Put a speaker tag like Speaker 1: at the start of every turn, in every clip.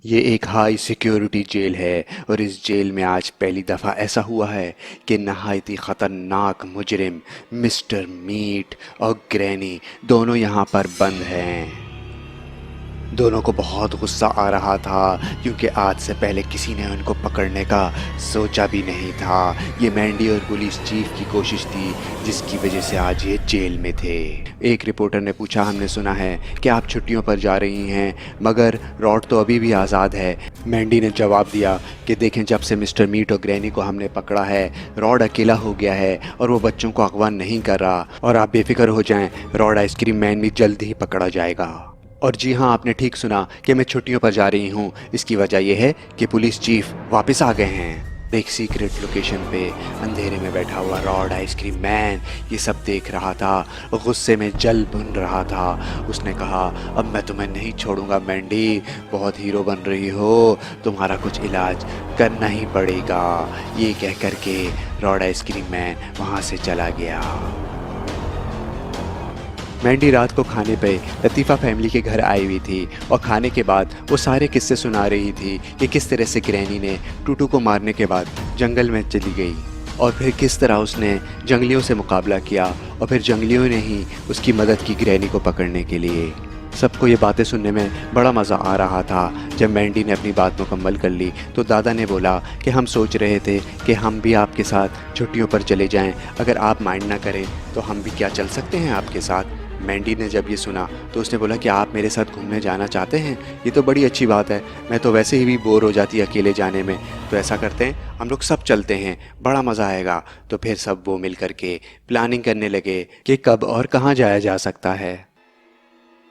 Speaker 1: ये एक high security jail है और इस जेल में आज पहली दफ़ा ऐसा हुआ है कि नहायत ही ख़तरनाक मुजरिम मिस्टर मीट और ग्रैनी दोनों यहाँ पर बंद हैं। दोनों को बहुत गुस्सा आ रहा था क्योंकि आज से पहले किसी ने उनको पकड़ने का सोचा भी नहीं था। ये मैंडी और पुलिस चीफ की कोशिश थी जिसकी वजह से आज ये जेल में थे। एक रिपोर्टर ने पूछा, हमने सुना है कि आप छुट्टियों पर जा रही हैं मगर रॉड तो अभी भी आज़ाद है। मैंडी ने जवाब दिया कि देखें, जब से मिस्टर मीट और ग्रैनी को हमने पकड़ा है रॉड अकेला हो गया है और वो बच्चों को अगवा नहीं कर रहा। और आप बेफिक्र हो जाएं, रॉड आइसक्रीम मैन भी जल्द ही पकड़ा जाएगा। और जी हाँ, आपने ठीक सुना कि मैं छुट्टियों पर जा रही हूँ। इसकी वजह यह है कि पुलिस चीफ वापस आ गए हैं। एक सीक्रेट लोकेशन पे अंधेरे में बैठा हुआ रॉड आइसक्रीम मैन ये सब देख रहा था, गुस्से में जल भुन रहा था। उसने कहा, अब मैं तुम्हें नहीं छोड़ूंगा मैंडी, बहुत हीरो बन रही हो, तुम्हारा कुछ इलाज करना ही पड़ेगा। ये कह कर के रॉड आइसक्रीम मैन वहाँ से चला गया। मैंडी रात को खाने पे लतीफ़ा फैमिली के घर आई हुई थी और खाने के बाद वो सारे किस्से सुना रही थी कि किस तरह से ग्रैनी ने टूटू को मारने के बाद जंगल में चली गई और फिर किस तरह उसने जंगलियों से मुकाबला किया और फिर जंगलियों ने ही उसकी मदद की ग्रैनी को पकड़ने के लिए। सबको ये बातें सुनने में बड़ा मज़ा आ रहा था। जब मैंडी ने अपनी बात मुकम्मल कर ली तो दादा ने बोला कि हम सोच रहे थे कि हम भी आपके साथ छुट्टियों पर चले जाएं, अगर आप माइंड ना करें तो हम भी क्या चल सकते हैं आपके साथ। मैंडी ने जब ये सुना तो उसने बोला कि आप मेरे साथ घूमने जाना चाहते हैं, ये तो बड़ी अच्छी बात है, मैं तो वैसे ही भी बोर हो जाती अकेले जाने में। तो ऐसा करते हैं, हम लोग सब चलते हैं, बड़ा मज़ा आएगा। तो फिर सब वो मिल कर के प्लानिंग करने लगे कि कब और कहाँ जाया जा सकता है।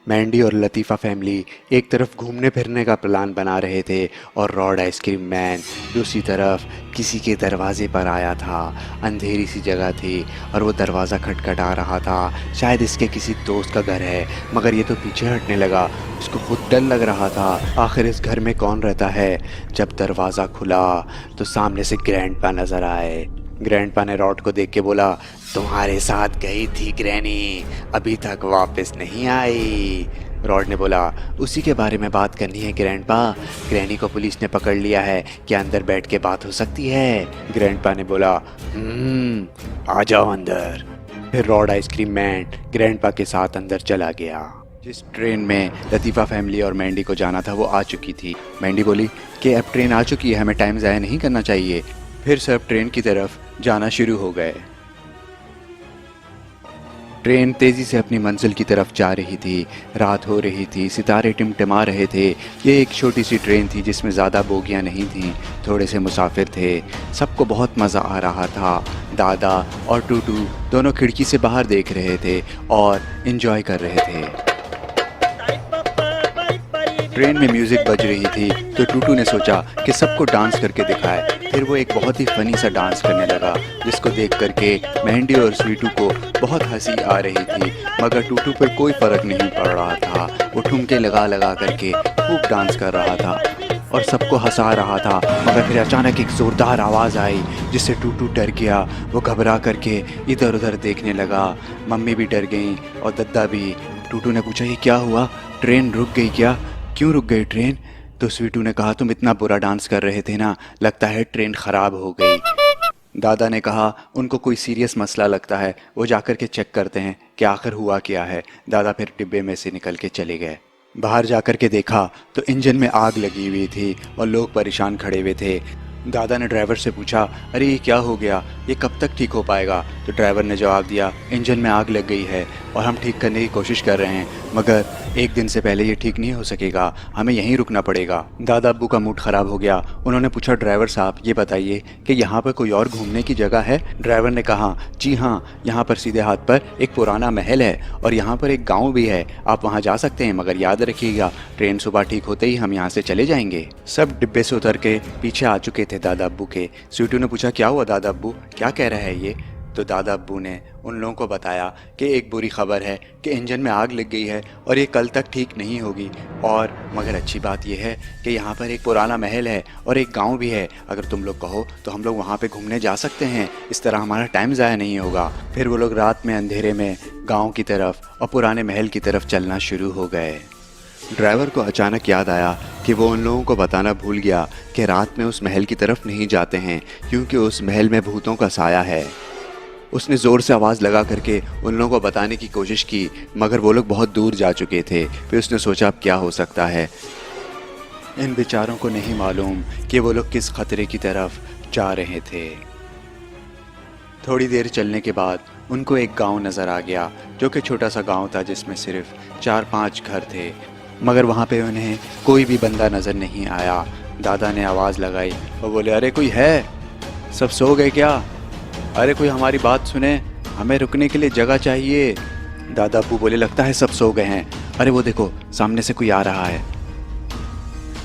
Speaker 1: मैंडी और लतीफ़ा फैमिली एक तरफ घूमने फिरने का प्लान बना रहे थे और रॉड आइसक्रीम मैन दूसरी तरफ किसी के दरवाज़े पर आया था। अंधेरी सी जगह थी और वो दरवाज़ा खटखटा रहा था। शायद इसके किसी दोस्त का घर है, मगर ये तो पीछे हटने लगा। उसको खुद डर लग रहा था, आखिर इस घर में कौन रहता है। जब दरवाज़ा खुला तो सामने से ग्रैंडपा नज़र आए। ग्रैंडपा ने रॉड को देख के बोला, तुम्हारे साथ गई थी ग्रैनी, अभी तक वापस नहीं आई। रॉड ने बोला, उसी के बारे में बात करनी है ग्रैंडपा, ग्रैनी को पुलिस ने पकड़ लिया है, क्या अंदर बैठ के बात हो सकती है। ग्रैंडपा ने बोला, आ जाओ अंदर। फिर रॉड आइसक्रीम मैन ग्रैंडपा के साथ अंदर चला गया। जिस ट्रेन में लतीफ़ा फैमिली और मैंडी को जाना था वो आ चुकी थी। मैंडी बोली कि अब ट्रेन आ चुकी है, हमें टाइम ज़ाया नहीं करना चाहिए। फिर सब ट्रेन की तरफ जाना शुरू हो गए। ट्रेन तेज़ी से अपनी मंजिल की तरफ जा रही थी। रात हो रही थी, सितारे टिमटिमा रहे थे। ये एक छोटी सी ट्रेन थी जिसमें ज़्यादा बोगियां नहीं थीं, थोड़े से मुसाफिर थे। सबको बहुत मज़ा आ रहा था। दादा और टूटू दोनों खिड़की से बाहर देख रहे थे और इन्जॉय कर रहे थे। ट्रेन में म्यूज़िक बज रही थी तो टूटू ने सोचा कि सबको डांस करके दिखाए। फिर वो एक बहुत ही फ़नी सा डांस करने लगा जिसको देख करके मैंडी और स्वीटू को बहुत हंसी आ रही थी, मगर टूटू पर कोई फ़र्क नहीं पड़ रहा था। वो ठुमके लगा लगा करके खूब डांस कर रहा था और सबको हंसा रहा था। मगर फिर अचानक एक ज़ोरदार आवाज़ आई जिससे टूटू डर गया। वो घबरा करके इधर उधर देखने लगा। मम्मी भी डर गई और दद्दा भी। टूटू ने पूछा, ये क्या हुआ, ट्रेन रुक गई क्या, क्यों रुक गई ट्रेन। तो स्वीटू ने कहा, तुम इतना बुरा डांस कर रहे थे ना, लगता है ट्रेन ख़राब हो गई। दादा ने कहा, उनको कोई सीरियस मसला लगता है, वो जाकर के चेक करते हैं कि आखिर हुआ क्या है। दादा फिर डिब्बे में से निकल के चले गए। बाहर जाकर के देखा तो इंजन में आग लगी हुई थी और लोग परेशान खड़े हुए थे। दादा ने ड्राइवर से पूछा, अरे ये क्या हो गया, ये कब तक ठीक हो पाएगा। तो ड्राइवर ने जवाब दिया, इंजन में आग लग गई है और हम ठीक करने की कोशिश कर रहे हैं, मगर एक दिन से पहले ये ठीक नहीं हो सकेगा, हमें यहीं रुकना पड़ेगा। दादा अब्बू का मूड ख़राब हो गया। उन्होंने पूछा, ड्राइवर साहब ये बताइए कि यहाँ पर कोई और घूमने की जगह है। ड्राइवर ने कहा, जी हाँ, यहाँ पर सीधे हाथ पर एक पुराना महल है और यहाँ पर एक गाँव भी है, आप वहाँ जा सकते हैं, मगर याद रखिएगा ट्रेन सुबह ठीक होते ही हम यहाँ से चले जाएंगे। सब डिब्बे से उतर के पीछे आ चुके थे दादा अब्बू के। स्वीटू ने पूछा, क्या हुआ दादा अब्बू, क्या कह रहा है ये। तो दादा अब्बू ने उन लोगों को बताया कि एक बुरी खबर है कि इंजन में आग लग गई है और ये कल तक ठीक नहीं होगी, और मगर अच्छी बात यह है कि यहाँ पर एक पुराना महल है और एक गांव भी है, अगर तुम लोग कहो तो हम लोग वहाँ पे घूमने जा सकते हैं, इस तरह हमारा टाइम ज़ाया नहीं होगा। फिर वो लोग रात में अंधेरे में गाँव की तरफ और पुराने महल की तरफ चलना शुरू हो गए। ड्राइवर को अचानक याद आया कि वो उन लोगों को बताना भूल गया कि रात में उस महल की तरफ नहीं जाते हैं क्योंकि उस महल में भूतों का साया है। उसने ज़ोर से आवाज़ लगा करके उन लोगों को बताने की कोशिश की, मगर वो लोग बहुत दूर जा चुके थे। फिर उसने सोचा अब क्या हो सकता है। इन बेचारों को नहीं मालूम कि वो लोग किस खतरे की तरफ जा रहे थे। थोड़ी देर चलने के बाद उनको एक गांव नज़र आ गया, जो कि छोटा सा गांव था जिसमें सिर्फ 4-5 घर थे, मगर वहाँ पे उन्हें कोई भी बंदा नज़र नहीं आया। दादा ने आवाज़ लगाई और बोले, अरे कोई है? सब सो गए क्या? अरे कोई हमारी बात सुने, हमें रुकने के लिए जगह चाहिए। दादा अब्बू बोले, लगता है सब सो गए हैं। अरे वो देखो सामने से कोई आ रहा है।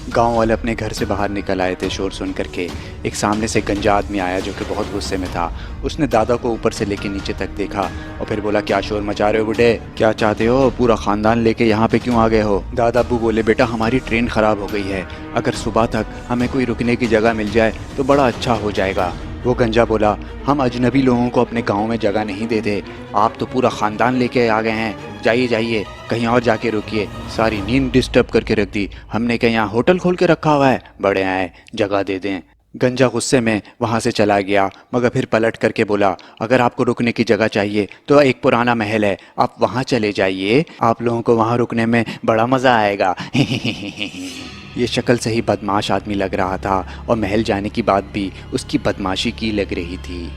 Speaker 1: गांव वाले अपने घर से बाहर निकल आए थे शोर सुन करके। एक सामने से गंजा आदमी आया जो कि बहुत गुस्से में था। उसने दादा को ऊपर से लेके नीचे तक देखा और फिर बोला, क्या शोर मचा रहे हो बूढ़े? क्या चाहते हो? पूरा ख़ानदान लेके यहाँ पे क्यों आ गए हो? दादा अब्बू बोले, बेटा हमारी ट्रेन ख़राब हो गई है, अगर सुबह तक हमें कोई रुकने की जगह मिल जाए तो बड़ा अच्छा हो जाएगा। वो गंजा बोला, हम अजनबी लोगों को अपने गांव में जगह नहीं देते, आप तो पूरा ख़ानदान लेके आ गए हैं, जाइए जाइए कहीं और जाके रुकिए। सारी नींद डिस्टर्ब करके रख दी, हमने क्या यहाँ होटल खोल के रखा हुआ है? बड़े आए, जगह दे दें। गंजा गुस्से में वहाँ से चला गया, मगर फिर पलट करके बोला, अगर आपको रुकने की जगह चाहिए तो एक पुराना महल है, आप वहाँ चले जाइए, आप लोगों को वहाँ रुकने में बड़ा मज़ा आएगा। ये शक्ल से ही बदमाश आदमी लग रहा था और महल जाने की बात भी उसकी बदमाशी की लग रही थी।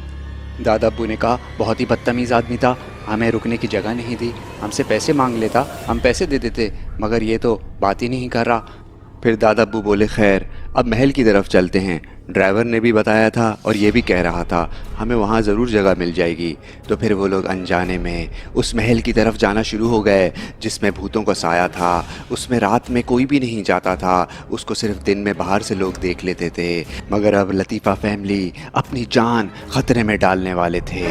Speaker 1: दादा अब्बू ने कहा, बहुत ही बदतमीज़ आदमी था, हमें रुकने की जगह नहीं दी, हमसे पैसे मांग लेता, हम पैसे दे देते, मगर ये तो बात ही नहीं कर रहा। फिर दादा अब्बू बोले, खैर अब महल की तरफ चलते हैं। ड्राइवर ने भी बताया था और ये भी कह रहा था हमें वहाँ ज़रूर जगह मिल जाएगी। तो फिर वो लोग अनजाने में उस महल की तरफ जाना शुरू हो गए जिसमें भूतों का साया था। उसमें रात में कोई भी नहीं जाता था, उसको सिर्फ दिन में बाहर से लोग देख लेते थे। मगर अब लतीफ़ा फैमिली अपनी जान ख़तरे में डालने वाले थे।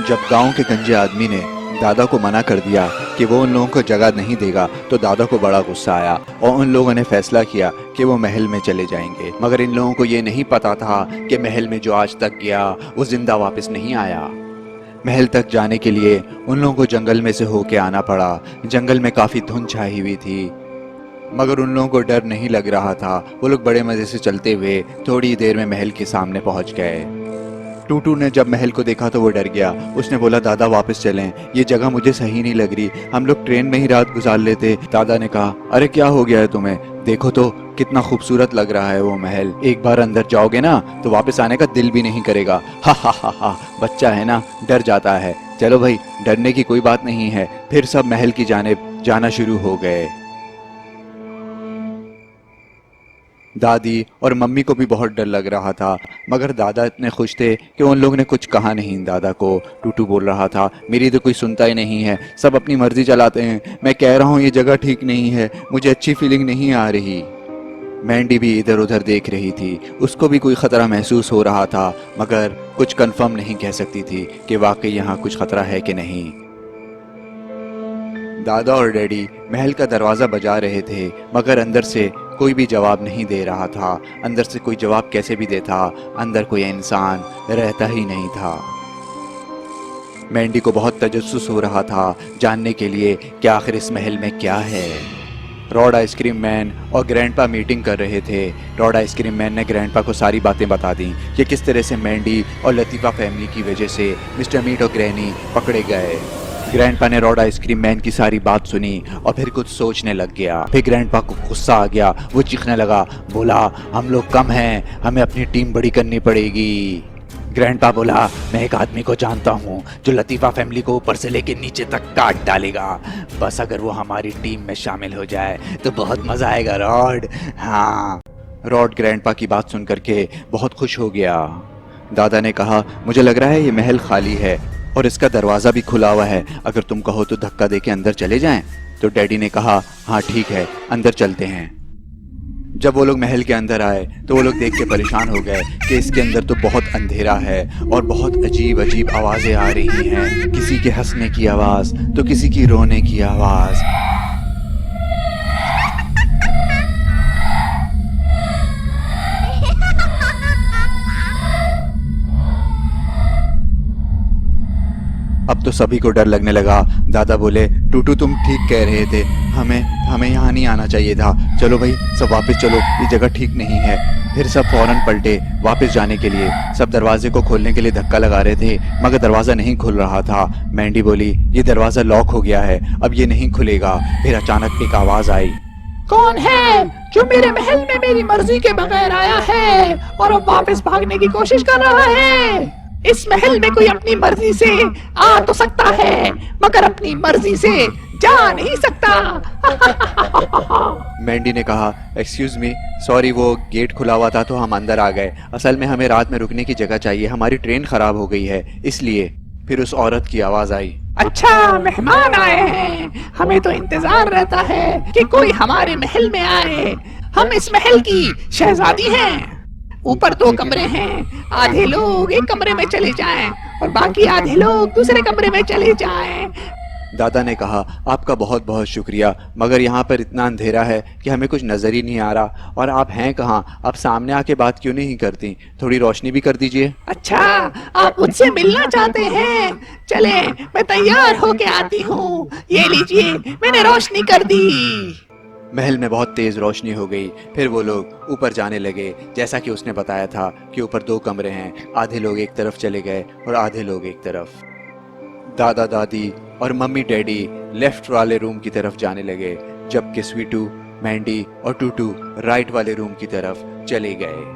Speaker 1: जब गांव के गंजे आदमी ने दादा को मना कर दिया कि वो उन लोगों को जगह नहीं देगा, तो दादा को बड़ा गुस्सा आया और उन लोगों ने फैसला किया कि वो महल में चले जाएंगे। मगर इन लोगों को ये नहीं पता था कि महल में जो आज तक गया वो जिंदा वापस नहीं आया। महल तक जाने के लिए उन लोगों को जंगल में से होके आना पड़ा। जंगल में काफ़ी धुंध छाई हुई थी, मगर उन लोगों को डर नहीं लग रहा था। वो लोग बड़े मज़े से चलते हुए थोड़ी देर में महल के सामने पहुंच गए। टूटू ने जब महल को देखा तो वो डर गया। उसने बोला, दादा वापस चलें, ये जगह मुझे सही नहीं लग रही, हम लोग ट्रेन में ही रात गुजार लेते। दादा ने कहा, अरे क्या हो गया है तुम्हें? देखो तो कितना खूबसूरत लग रहा है वो महल, एक बार अंदर जाओगे ना तो वापस आने का दिल भी नहीं करेगा। हा हा हा हा, बच्चा है ना, डर जाता है। चलो भाई, डरने की कोई बात नहीं है। फिर सब महल की जानिब जाना शुरू हो गए। दादी और मम्मी को भी बहुत डर लग रहा था, मगर दादा इतने खुश थे कि उन लोगों ने कुछ कहा नहीं दादा को। टूटू बोल रहा था, मेरी तो कोई सुनता ही नहीं है, सब अपनी मर्जी चलाते हैं, मैं कह रहा हूँ ये जगह ठीक नहीं है, मुझे अच्छी फीलिंग नहीं आ रही। मैंडी भी इधर उधर देख रही थी, उसको भी कोई ख़तरा महसूस हो रहा था, मगर कुछ कंफर्म नहीं कह सकती थी कि वाकई यहाँ कुछ ख़तरा है कि नहीं। दादा और डैडी महल का दरवाज़ा बजा रहे थे, मगर अंदर से कोई भी जवाब नहीं दे रहा था। अंदर से कोई जवाब कैसे भी देता, अंदर कोई इंसान रहता ही नहीं था। मैंडी को बहुत तजस्सुस हो रहा था जानने के लिए कि आखिर इस महल में क्या है। रॉड आइसक्रीम मैन और ग्रैंडपा मीटिंग कर रहे थे। रॉड आइसक्रीम मैन ने ग्रैंडपा को सारी बातें बता दी कि किस तरह से मैंडी और लतीफ़ा फैमिली की वजह से मिस्टर मीट और ग्रैनी पकड़े गए। ग्रैंडपा ने रॉड आइसक्रीम मैन की सारी बात सुनी और फिर कुछ सोचने लग गया। फिर ग्रैंडपा को गुस्सा आ गया, वो चीखने लगा, बोला, हम लोग कम हैं, हमें अपनी टीम बड़ी करनी पड़ेगी। ग्रैंडपा बोला, मैं एक आदमी को जानता हूँ जो लतीफ़ा फैमिली को ऊपर से लेके नीचे तक काट डालेगा, बस अगर वो हमारी टीम में शामिल हो जाए तो बहुत मज़ा आएगा रॉड। हाँ। रॉड ग्रैंडपा की बात सुन करके बहुत खुश हो गया। दादा ने कहा, मुझे लग रहा है ये महल खाली है और इसका दरवाज़ा भी खुला हुआ है, अगर तुम कहो तो धक्का देके अंदर चले जाएं। तो डैडी ने कहा, हाँ ठीक है, अंदर चलते हैं। जब वो लोग महल के अंदर आए तो वो लोग देख के परेशान हो गए कि इसके अंदर तो बहुत अंधेरा है और बहुत अजीब अजीब आवाज़ें आ रही हैं, किसी के हंसने की आवाज़ तो किसी की रोने की आवाज़। अब तो सभी को डर लगने लगा। दादा बोले, टूटू तुम ठीक कह रहे थे, हमें हमें यहाँ नहीं आना चाहिए था। चलो भाई सब वापस चलो, ये जगह ठीक नहीं है। फिर सब फौरन पलटे वापस जाने के लिए। सब दरवाजे को खोलने के लिए धक्का लगा रहे थे, मगर दरवाज़ा नहीं खुल रहा था। मैंडी बोली, ये दरवाज़ा लॉक हो गया है, अब ये नहीं खुलेगा। फिर अचानक एक आवाज़ आई,
Speaker 2: कौन है जो मेरे महल में मेरी मर्जी के बगैर आया है और अब वापस भागने की कोशिश कर रहा है? इस महल में कोई अपनी मर्जी से आ तो सकता है, मगर अपनी मर्जी से जा नहीं सकता।
Speaker 1: मैंडी ने कहा, एक्सक्यूज मी, सॉरी वो गेट खुला हुआ था तो हम अंदर आ गए। असल में हमें रात में रुकने की जगह चाहिए, हमारी ट्रेन खराब हो गई है इसलिए। फिर उस औरत की आवाज आई,
Speaker 2: अच्छा मेहमान आए हैं, हमें तो इंतजार रहता है कि कोई हमारे महल में आए। हम इस महल की शहजादी हैं। ऊपर 2 कमरे हैं, आधे लोग एक कमरे में चले जाएं और बाकी आधे लोग दूसरे कमरे में चले जाएं।
Speaker 1: दादा ने कहा, आपका बहुत बहुत शुक्रिया, मगर यहाँ पर इतना अंधेरा है कि हमें कुछ नज़र ही नहीं आ रहा। और आप हैं कहाँ? आप सामने आके बात क्यों नहीं करती? थोड़ी रोशनी भी कर दीजिए।
Speaker 2: अच्छा आप मुझसे मिलना चाहते हैं? चले मैं तैयार होके आती हूँ। ये लीजिए मैंने रोशनी कर दी।
Speaker 1: महल में बहुत तेज़ रोशनी हो गई। फिर वो लोग ऊपर जाने लगे। जैसा कि उसने बताया था कि ऊपर 2 कमरे हैं, आधे लोग एक तरफ चले गए और आधे लोग एक तरफ। दादा दादी और मम्मी डैडी लेफ्ट वाले रूम की तरफ जाने लगे, जबकि स्वीटू, मैंडी और टूटू राइट वाले रूम की तरफ चले गए।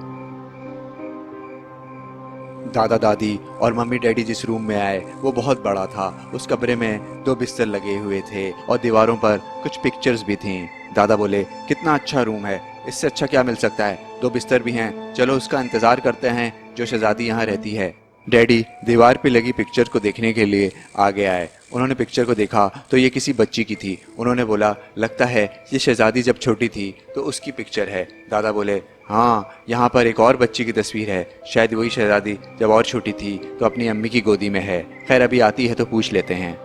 Speaker 1: दादा दादी और मम्मी डैडी जिस रूम में आए वो बहुत बड़ा था। उस कमरे में 2 बिस्तर लगे हुए थे और दीवारों पर कुछ पिक्चर्स भी थीं। दादा बोले, कितना अच्छा रूम है, इससे अच्छा क्या मिल सकता है? 2 बिस्तर भी हैं, चलो उसका इंतज़ार करते हैं जो शहजादी यहाँ रहती है। डैडी दीवार पे लगी पिक्चर को देखने के लिए आगे आए। उन्होंने पिक्चर को देखा तो ये किसी बच्ची की थी। उन्होंने बोला, लगता है ये शहजादी जब छोटी थी तो उसकी पिक्चर है। दादा बोले, हाँ यहाँ पर एक और बच्ची की तस्वीर है, शायद वही शहजादी जब और छोटी थी तो अपनी अम्मी की गोदी में है। खैर अभी आती है तो पूछ लेते हैं।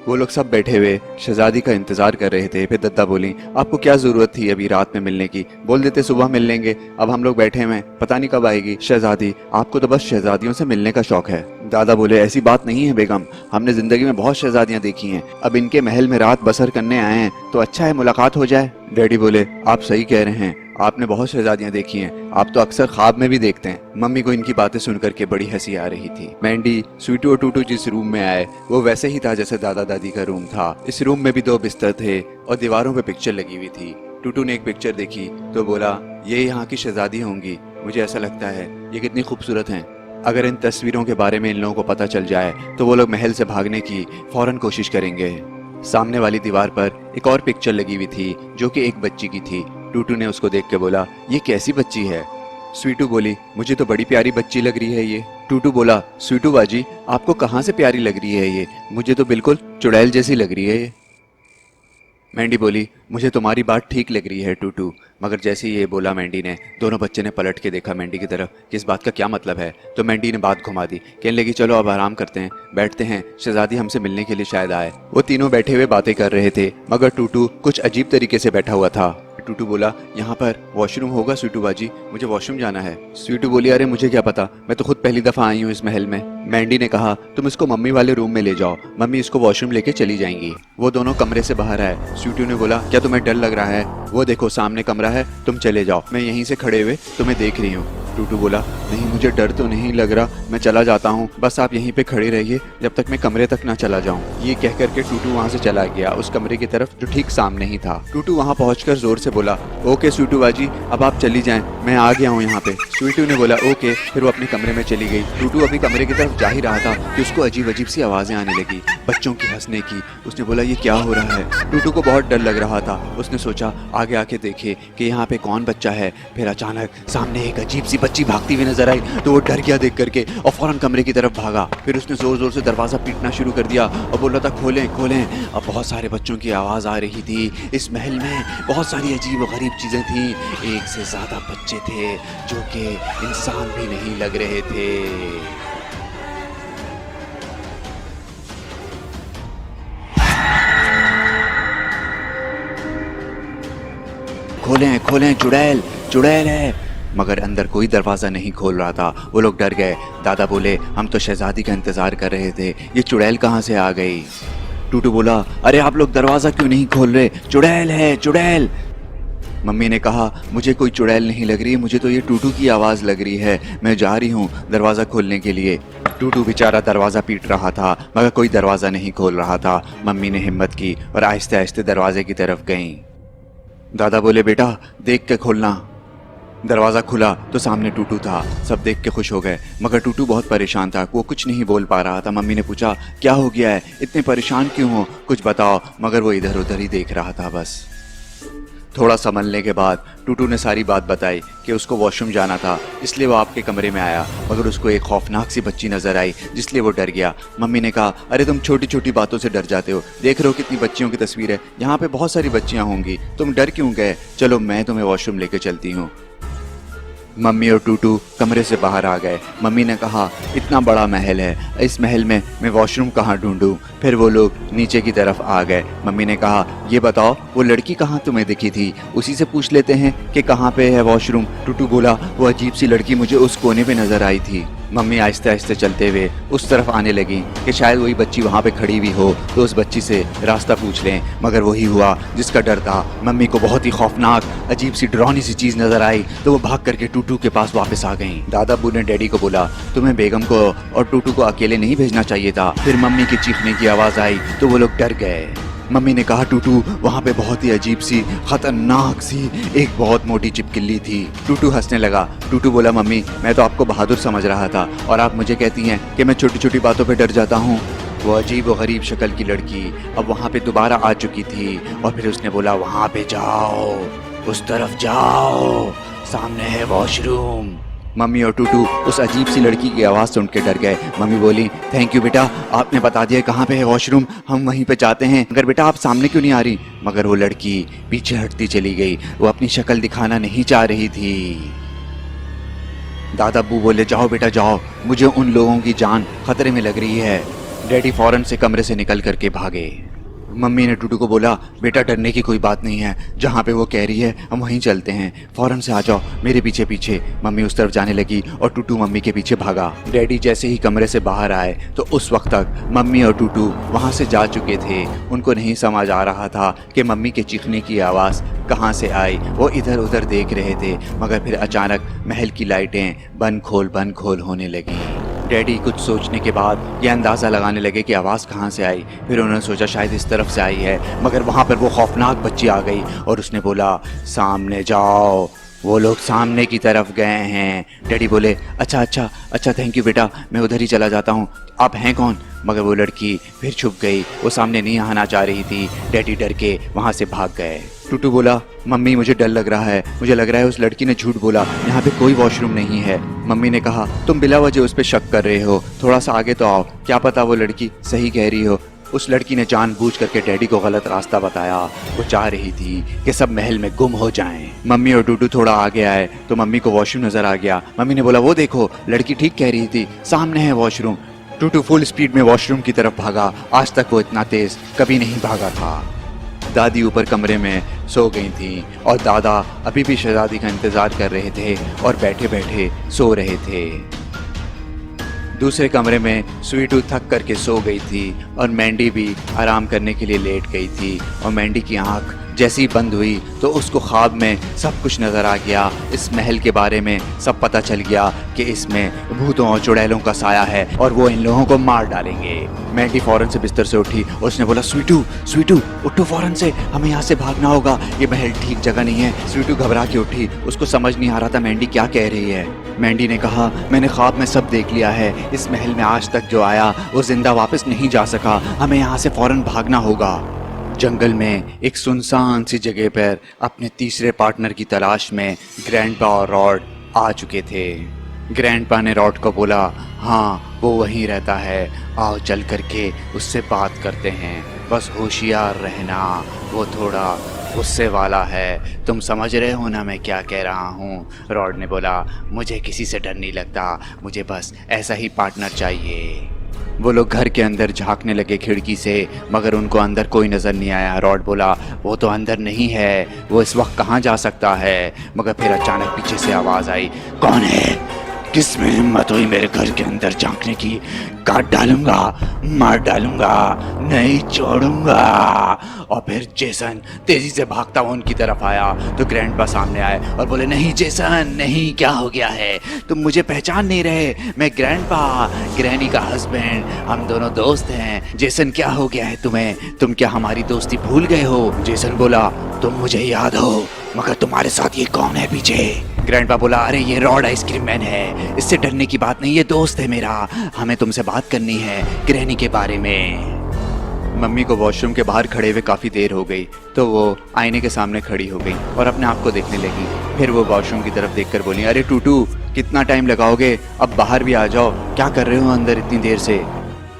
Speaker 1: वो लोग सब बैठे हुए शहजादी का इंतजार कर रहे थे। फिर दद्दा बोली, आपको क्या जरूरत थी अभी रात में मिलने की? बोल देते सुबह मिल लेंगे, अब हम लोग बैठे हुए हैं, पता नहीं कब आएगी शहजादी। आपको तो बस शहजादियों से मिलने का शौक है। दादा बोले, ऐसी बात नहीं है बेगम, हमने जिंदगी में बहुत शहजादियां देखी हैं, अब इनके महल में रात बसर करने आए हैं तो अच्छा है मुलाकात हो जाए। डैडी बोले, आप सही कह रहे हैं, आपने बहुत शहजादियां देखी हैं, आप तो अक्सर ख्वाब में भी देखते हैं। मम्मी को इनकी बातें सुनकर के बड़ी हंसी आ रही थी। मैंडी, स्वीटू और टूटू जिस रूम में आए वो वैसे ही था जैसे दादा दादी का रूम था। इस रूम में भी 2 बिस्तर थे और दीवारों पे पिक्चर लगी हुई थी। टूटू ने एक पिक्चर देखी तो बोला, ये यहाँ की शहजादी होंगी, मुझे ऐसा लगता है, ये कितनी खूबसूरत हैं। अगर इन तस्वीरों के बारे में इन लोगों को पता चल जाए तो वो लोग महल से भागने की फौरन कोशिश करेंगे। सामने वाली दीवार पर एक और पिक्चर लगी हुई थी जो कि एक बच्ची की थी। टूटू ने उसको देख के बोला, ये कैसी बच्ची है? स्वीटू बोली, मुझे तो बड़ी प्यारी बच्ची लग रही है ये। टूटू बोला, स्वीटू बाजी आपको कहाँ से प्यारी लग रही है ये? मुझे तो बिल्कुल चुड़ैल जैसी लग रही है ये। मैंडी बोली, मुझे तुम्हारी बात ठीक लग रही है टूटू। मगर जैसे ही ये बोला मैंडी ने, दोनों बच्चे ने पलट के देखा मैंडी की तरफ कि इस बात का क्या मतलब है। तो मैंडी ने बात घुमा दी, कहने लगी, चलो अब आराम करते हैं, बैठते हैं, शहजादी हमसे मिलने के लिए शायद आए। वो तीनों बैठे हुए बातें कर रहे थे, मगर टूटू कुछ अजीब तरीके से बैठा हुआ था। टूटू बोला, यहाँ पर वॉशरूम होगा स्वीटू बाजी, मुझे वॉशरूम जाना है। स्वीटू बोली, अरे मुझे क्या पता, मैं तो खुद पहली दफा आई हूँ इस महल में। मैंडी ने कहा, तुम इसको मम्मी वाले रूम में ले जाओ, मम्मी इसको वॉशरूम लेके चली जाएंगी। वो दोनों कमरे से बाहर आए। स्वीटू ने बोला, क्या तुम्हें डर लग रहा है? वो देखो सामने कमरा है, तुम चले जाओ, मैं यहीं से खड़े हुए तुम्हें देख रही हूँ। टूटू बोला, नहीं मुझे डर तो नहीं लग रहा, मैं चला जाता हूँ, बस आप यहीं पे खड़े रहिए जब तक मैं कमरे तक ना चला जाऊँ। ये कह करके टूटू वहाँ से चला गया उस कमरे की तरफ जो ठीक सामने ही था। टूटू वहाँ पहुँचकर जोर से बोला, ओके स्वीटू बाजी अब आप चली जाएं, मैं आ गया हूँ यहाँ पे। स्वीटू ने बोला, ओके। फिर वो अपने कमरे में चली गई। टूटू अभी कमरे की तरफ जा ही रहा था कि उसको अजीब अजीब सी आवाज़ें आने लगी, बच्चों की हंसने की। उसने बोला, ये क्या हो रहा है? टूटू को बहुत डर लग रहा था। उसने सोचा आगे आके देखे कि यहाँ पे कौन बच्चा है। फिर अचानक सामने एक अजीब सी बच्ची भागती हुई नजर आई तो वो डर गया देख करके और फौरन कमरे की तरफ भागा। फिर उसने जोर जोर से दरवाज़ा पीटना शुरू कर दिया और बोल रहा था, खोलें खोलें। अब बहुत सारे बच्चों की आवाज़ आ रही थी। इस महल में बहुत सारी अजीब व गरीब चीज़ें थीं। एक से ज़्यादा बच्चे थे जो कि इंसान भी नहीं लग रहे थे। खोलें खोलें, चुड़ैल चुड़ैल है। मगर अंदर कोई दरवाज़ा नहीं खोल रहा था। वो लोग डर गए। दादा बोले, हम तो शहजादी का इंतज़ार कर रहे थे, ये चुड़ैल कहाँ से आ गई? टूटू बोला, अरे आप लोग दरवाज़ा क्यों नहीं खोल रहे? चुड़ैल है, चुड़ैल। मम्मी ने कहा, मुझे कोई चुड़ैल नहीं लग रही, मुझे तो ये टूटू की आवाज़ लग रही है, मैं जा रही हूँ दरवाज़ा खोलने के लिए। टूटू बेचारा दरवाज़ा पीट रहा था मगर कोई दरवाज़ा नहीं खोल रहा था। मम्मी ने हिम्मत की और आहिस्ते आहिस्ते दरवाजे की तरफ गईं। दादा बोले, बेटा देख के खोलना। दरवाज़ा खुला तो सामने टूटू था। सब देख के खुश हो गए मगर टूटू बहुत परेशान था, वो कुछ नहीं बोल पा रहा था। मम्मी ने पूछा, क्या हो गया है, इतने परेशान क्यों हो, कुछ बताओ। मगर वो इधर उधर ही देख रहा था बस। थोड़ा संभलने के बाद टूटू ने सारी बात बताई कि उसको वॉशरूम जाना था, इसलिए वो आपके कमरे में आया, मगर उसको एक खौफनाक सी बच्ची नजर आई जिसलिए वो डर गया। मम्मी ने कहा, अरे तुम छोटी छोटी बातों से डर जाते हो, देख रहे हो कितनी बच्चियों की तस्वीर है, यहाँ पे बहुत सारी बच्चियाँ होंगी, तुम डर क्यों गए? चलो मैं तुम्हें वॉशरूम लेके चलती हूँ। मम्मी और टूटू कमरे से बाहर आ गए। मम्मी ने कहा, इतना बड़ा महल है, इस महल में मैं वॉशरूम कहाँ ढूंढूं? फिर वो लोग नीचे की तरफ आ गए। मम्मी ने कहा, ये बताओ वो लड़की कहाँ तुम्हें दिखी थी, उसी से पूछ लेते हैं कि कहाँ पे है वॉशरूम। टूटू बोला, वो अजीब सी लड़की मुझे उस कोने पे नजर आई थी। मम्मी आहिस्ते आहिस्ते चलते हुए उस तरफ आने लगी कि शायद वही बच्ची वहाँ पे खड़ी हुई हो तो उस बच्ची से रास्ता पूछ लें, मगर वही हुआ जिसका डर था। मम्मी को बहुत ही खौफनाक अजीब सी डरावनी सी चीज़ नजर आई तो वो भाग करके टूटू के पास वापस आ गई। दादा अब्बू ने डैडी को बोला, तुम्हें बेगम को और टूटू को अकेले नहीं भेजना चाहिए था। फिर मम्मी की चीखने की आवाज़ आई तो वो लोग डर गए। मम्मी ने कहा, टूटू वहाँ पे बहुत ही अजीब सी खतरनाक सी एक बहुत मोटी चिपकिली थी। टूटू हंसने लगा। टूटू बोला, मम्मी मैं तो आपको बहादुर समझ रहा था और आप मुझे कहती हैं कि मैं छोटी छोटी बातों पे डर जाता हूँ। वो अजीब व गरीब शक्ल की लड़की अब वहाँ पे दोबारा आ चुकी थी और फिर उसने बोला, वहाँ पे जाओ, उस तरफ जाओ, सामने है वॉशरूम। मम्मी और टूटू उस अजीब सी लड़की की आवाज़ सुन के डर गए। मम्मी बोली, थैंक यू बेटा, आपने बता दिया कहाँ पे है वॉशरूम, हम वहीं पे जाते हैं। मगर बेटा आप सामने क्यों नहीं आ रही? मगर वो लड़की पीछे हटती चली गई, वो अपनी शक्ल दिखाना नहीं चाह रही थी। दादा अब्बू बोले, जाओ बेटा जाओ, मुझे उन लोगों की जान खतरे में लग रही है। डैडी फौरन से कमरे से निकल करके भागे। मम्मी ने टूटू को बोला, बेटा डरने की कोई बात नहीं है, जहाँ पे वो कह रही है हम वहीं चलते हैं, फौरन से आ जाओ मेरे पीछे पीछे। मम्मी उस तरफ जाने लगी और टूटू मम्मी के पीछे भागा। डैडी जैसे ही कमरे से बाहर आए तो उस वक्त तक मम्मी और टूटू वहाँ से जा चुके थे। उनको नहीं समझ आ रहा था कि मम्मी के चीखने की आवाज़ कहाँ से आई। वो इधर उधर देख रहे थे मगर फिर अचानक महल की लाइटें बंद खोल होने लगी। डैडी कुछ सोचने के बाद ये अंदाज़ा लगाने लगे कि आवाज़ कहाँ से आई। फिर उन्होंने सोचा शायद इस तरफ से आई है, मगर वहाँ पर वो खौफनाक बच्ची आ गई और उसने बोला, सामने जाओ, वो लोग सामने की तरफ गए हैं। डैडी बोले, अच्छा थैंक यू बेटा, मैं उधर ही चला जाता हूँ, आप हैं कौन? मगर वो लड़की फिर छुप गई, वो सामने नहीं आना चाह रही थी। डैडी डर के वहाँ से भाग गए। टूटू बोला, मम्मी मुझे डर लग रहा है, मुझे लग रहा है उस लड़की ने झूठ बोला, यहाँ पे कोई वॉशरूम नहीं है। मम्मी ने कहा, तुम बिला वजह उस पर शक कर रहे हो, थोड़ा सा आगे तो आओ, क्या पता वो लड़की सही कह रही हो। उस लड़की ने जानबूझ करके डैडी को गलत रास्ता बताया। वो चाह रही थी कि सब महल में गुम हो जाएं। मम्मी और टूटू थोड़ा आगे आए तो मम्मी को वॉशरूम नजर आ गया। मम्मी ने बोला, वो देखो लड़की ठीक कह रही थी, सामने है वॉशरूम। टूटू फुल स्पीड में वॉशरूम की तरफ भागा। आज तक वो इतना तेज कभी नहीं भागा था। दादी ऊपर कमरे में सो गई थी और दादा अभी भी शहजादी का इंतजार कर रहे थे और बैठे बैठे सो रहे थे। दूसरे कमरे में स्वीटू थक करके सो गई थी और मैंडी भी आराम करने के लिए लेट गई थी। और मैंडी की आंख जैसे ही बंद हुई तो उसको ख्वाब में सब कुछ नज़र आ गया। इस महल के बारे में सब पता चल गया कि इसमें भूतों और चुड़ैलों का साया है और वो इन लोगों को मार डालेंगे। मैंडी फौरन से बिस्तर से उठी और उसने बोला, स्वीटू उठो फौरन से, हमें यहाँ से भागना होगा, ये महल ठीक जगह नहीं है। स्वीटू घबरा के उठी, उसको समझ नहीं आ रहा था मैंडी क्या कह रही है। मैंडी ने कहा, मैंने ख्वाब में सब देख लिया है, इस महल में आज तक जो आया वो जिंदा वापस नहीं जा सका, हमें यहाँ से फौरन भागना होगा। जंगल में एक सुनसान सी जगह पर अपने तीसरे पार्टनर की तलाश में ग्रैंडपा और रॉड आ चुके थे। ग्रैंडपा ने रॉड को बोला, हाँ वो वहीं रहता है, आओ चल करके उससे बात करते हैं, बस होशियार रहना, वो थोड़ा गुस्से वाला है, तुम समझ रहे हो ना मैं क्या कह रहा हूँ। रॉड ने बोला, मुझे किसी से डर नहीं लगता, मुझे बस ऐसा ही पार्टनर चाहिए। वो लोग घर के अंदर झांकने लगे खिड़की से, मगर उनको अंदर कोई नज़र नहीं आया। रॉड बोला वो तो अंदर नहीं है, वो इस वक्त कहाँ जा सकता है। मगर फिर अचानक पीछे से आवाज़ आई, कौन है? किस में हिम्मत हुई मेरे घर के अंदर झांकने की? काट डालूंगा, मार डालूंगा, नहीं छोड़ूंगा। और फिर जेसन तेजी से भागता हुआ उनकी तरफ आया तो ग्रैंडपा सामने आए और बोले, नहीं जेसन नहीं, क्या हो गया है? तुम मुझे पहचान नहीं रहे? मैं ग्रैंडपा, ग्रैनी का हस्बैंड, हम दोनों दोस्त हैं। जेसन क्या हो गया है तुम्हें? तुम क्या हमारी दोस्ती भूल गए हो? जेसन बोला, तुम मुझे याद हो, मगर तुम्हारे साथ ये कौन है पीछे? ग्रैंडपा बोला, अरे ये रॉड आइसक्रीम मैन है, इससे डरने की बात नहीं, ये दोस्त है मेरा, हमें तुमसे बात करनी है ग्रैनी के बारे में। मम्मी को वॉशरूम के बाहर खड़े हुए काफ़ी देर हो गई तो वो आईने के सामने खड़ी हो गई और अपने आप को देखने लगी। फिर वो वॉशरूम की तरफ देखकर बोली, अरे टूटू कितना टाइम लगाओगे? अब बाहर भी आ जाओ, क्या कर रहे हो अंदर इतनी देर से?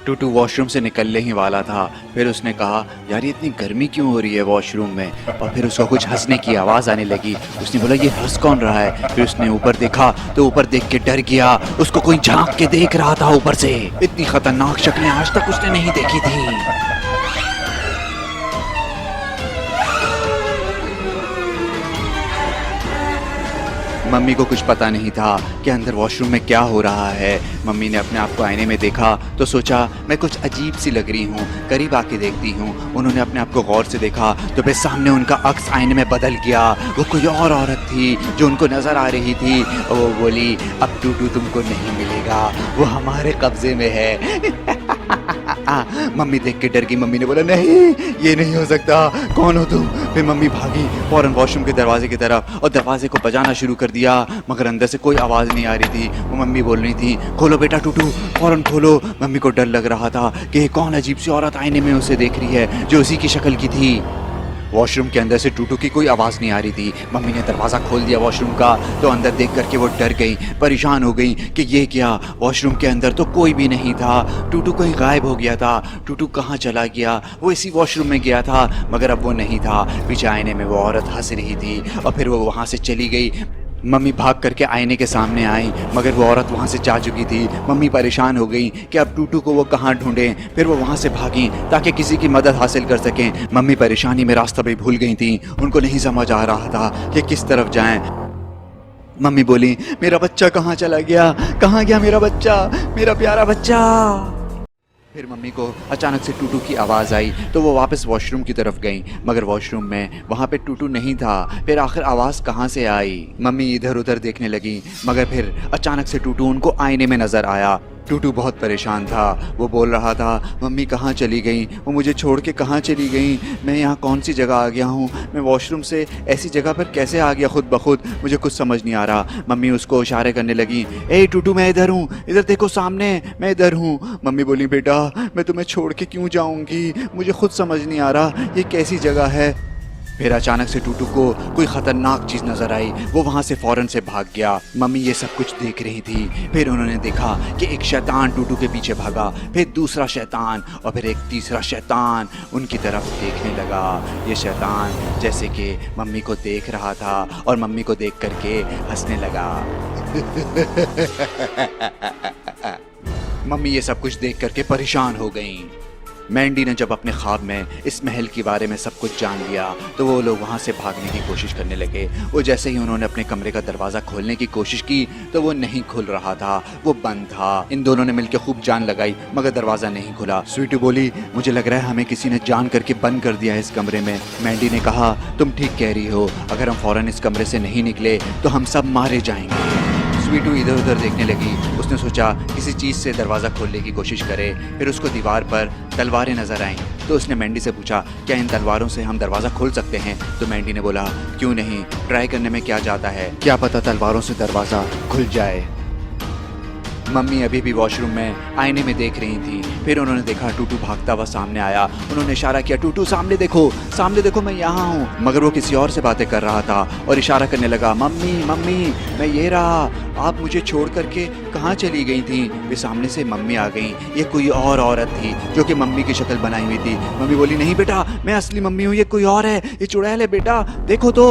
Speaker 1: टूटू वॉशरूम से निकलने ही वाला था, फिर उसने कहा, यार ये इतनी गर्मी क्यों हो रही है वॉशरूम में? और फिर उसको कुछ हंसने की आवाज़ आने लगी। उसने बोला, ये हंस कौन रहा है? फिर उसने ऊपर देखा तो ऊपर देख के डर गया, उसको कोई झांक के देख रहा था ऊपर से। इतनी खतरनाक शक्लें आज तक उसने नहीं देखी थी। मम्मी को कुछ पता नहीं था कि अंदर वॉशरूम में क्या हो रहा है। मम्मी ने अपने आप को आईने में देखा तो सोचा, मैं कुछ अजीब सी लग रही हूँ, करीब आके देखती हूँ। उन्होंने अपने आप को गौर से देखा तो फिर सामने उनका अक्स आईने में बदल गया। वो कोई और औरत थी जो उनको नज़र आ रही थी। और वो बोली, अब टूटू तुमको नहीं मिलेगा, वो हमारे कब्जे में है। मम्मी देख के डर गई। मम्मी ने बोला, नहीं ये नहीं हो सकता, कौन हो तुम? फिर मम्मी भागी फौरन वॉशरूम के दरवाजे की तरफ और दरवाजे को बजाना शुरू कर दिया, मगर अंदर से कोई आवाज़ नहीं आ रही थी। वो मम्मी बोल रही थी, खोलो बेटा टूटू, फौरन खोलो। मम्मी को डर लग रहा था कि ये कौन अजीब सी औरत आईने में उसे देख रही है जो उसी की शक्ल की थी। वॉशरूम के अंदर से टूटू की कोई आवाज़ नहीं आ रही थी। मम्मी ने दरवाज़ा खोल दिया वॉशरूम का तो अंदर देख करके वो डर गई, परेशान हो गई कि ये क्या, वॉशरूम के अंदर तो कोई भी नहीं था, टूटू कहीं गायब हो गया था। टूटू कहाँ चला गया? वो इसी वॉशरूम में गया था, मगर अब वो नहीं था। पीछे आईने में वो औरत हंस रही थी और फिर वो वहाँ से चली गई। मम्मी भाग करके आईने के सामने आई, मगर वो औरत वहाँ से जा चुकी थी। मम्मी परेशान हो गई कि अब टूटू को वो कहाँ ढूंढें। फिर वो वहाँ से भागी ताकि किसी की मदद हासिल कर सकें। मम्मी परेशानी में रास्ता भी भूल गई थी, उनको नहीं समझ आ रहा था कि किस तरफ जाएं। मम्मी बोली, मेरा बच्चा कहाँ चला गया? कहाँ गया मेरा बच्चा, मेरा प्यारा बच्चा? फिर मम्मी को अचानक से टूटू की आवाज़ आई तो वो वापस वॉशरूम की तरफ गई, मगर वॉशरूम में वहाँ पे टूटू नहीं था। फिर आखिर आवाज़ कहाँ से आई? मम्मी इधर उधर देखने लगी, मगर फिर अचानक से टूटू उनको आईने में नज़र आया। टूटू बहुत परेशान था, वो बोल रहा था, मम्मी कहाँ चली गई? वो मुझे छोड़ के कहाँ चली गई? मैं यहाँ कौन सी जगह आ गया हूँ? मैं वॉशरूम से ऐसी जगह पर कैसे आ गया खुद ब खुद? मुझे कुछ समझ नहीं आ रहा। मम्मी उसको इशारे करने लगी, ए टूटू मैं इधर हूँ, इधर देखो सामने, मैं इधर हूँ। मम्मी बोली, बेटा मैं तुम्हें छोड़ के क्यों जाऊँगी? मुझे खुद समझ नहीं आ रहा ये कैसी जगह है। फिर अचानक से टूटू को कोई खतरनाक चीज़ नजर आई, वो वहाँ से फौरन से भाग गया। मम्मी ये सब कुछ देख रही थी। फिर उन्होंने देखा कि एक शैतान टूटू के पीछे भागा, फिर दूसरा शैतान और फिर एक तीसरा शैतान उनकी तरफ देखने लगा। ये शैतान जैसे कि मम्मी को देख रहा था और मम्मी को देख करके हंसने लगा। मम्मी ये सब कुछ देख करके परेशान हो गई। मैंडी ने जब अपने ख्वाब में इस महल के बारे में सब कुछ जान लिया तो वो लोग वहाँ से भागने की कोशिश करने लगे। वो जैसे ही उन्होंने अपने कमरे का दरवाज़ा खोलने की कोशिश की तो वो नहीं खुल रहा था, वो बंद था। इन दोनों ने मिलकर खूब जान लगाई मगर दरवाज़ा नहीं खुला। स्वीटू बोली, मुझे लग रहा है हमें किसी ने जान करके बंद कर दिया है इस कमरे में। मैंडी ने कहा, तुम ठीक कह रही हो, अगर हम फ़ौरन इस कमरे से नहीं निकले तो हम सब मारे जाएंगे। स्वीटू इधर उधर देखने लगी। उसने सोचा किसी चीज़ से दरवाज़ा खोलने की कोशिश करे। फिर उसको दीवार पर तलवारें नजर आईं तो उसने मैंडी से पूछा, क्या इन तलवारों से हम दरवाज़ा खोल सकते हैं? तो मैंडी ने बोला, क्यों नहीं, ट्राई करने में क्या जाता है, क्या पता तलवारों से दरवाज़ा खुल जाए। मम्मी अभी भी वॉशरूम में आईने में देख रही थी। फिर उन्होंने देखा टूटू भागता हुआ सामने आया। उन्होंने इशारा किया, टूटू सामने देखो मैं यहाँ हूँ। मगर वो किसी और से बातें कर रहा था और इशारा करने लगा, मम्मी मम्मी मैं ये रहा, आप मुझे छोड़ करके कहाँ चली गई थी? वे सामने से मम्मी आ गई। ये कोई और औरत थी जो कि मम्मी की शक्ल बनाई हुई थी। मम्मी बोली, नहीं बेटा मैं असली मम्मी हूँ, ये कोई और है, ये चुड़ैल है बेटा, देखो तो।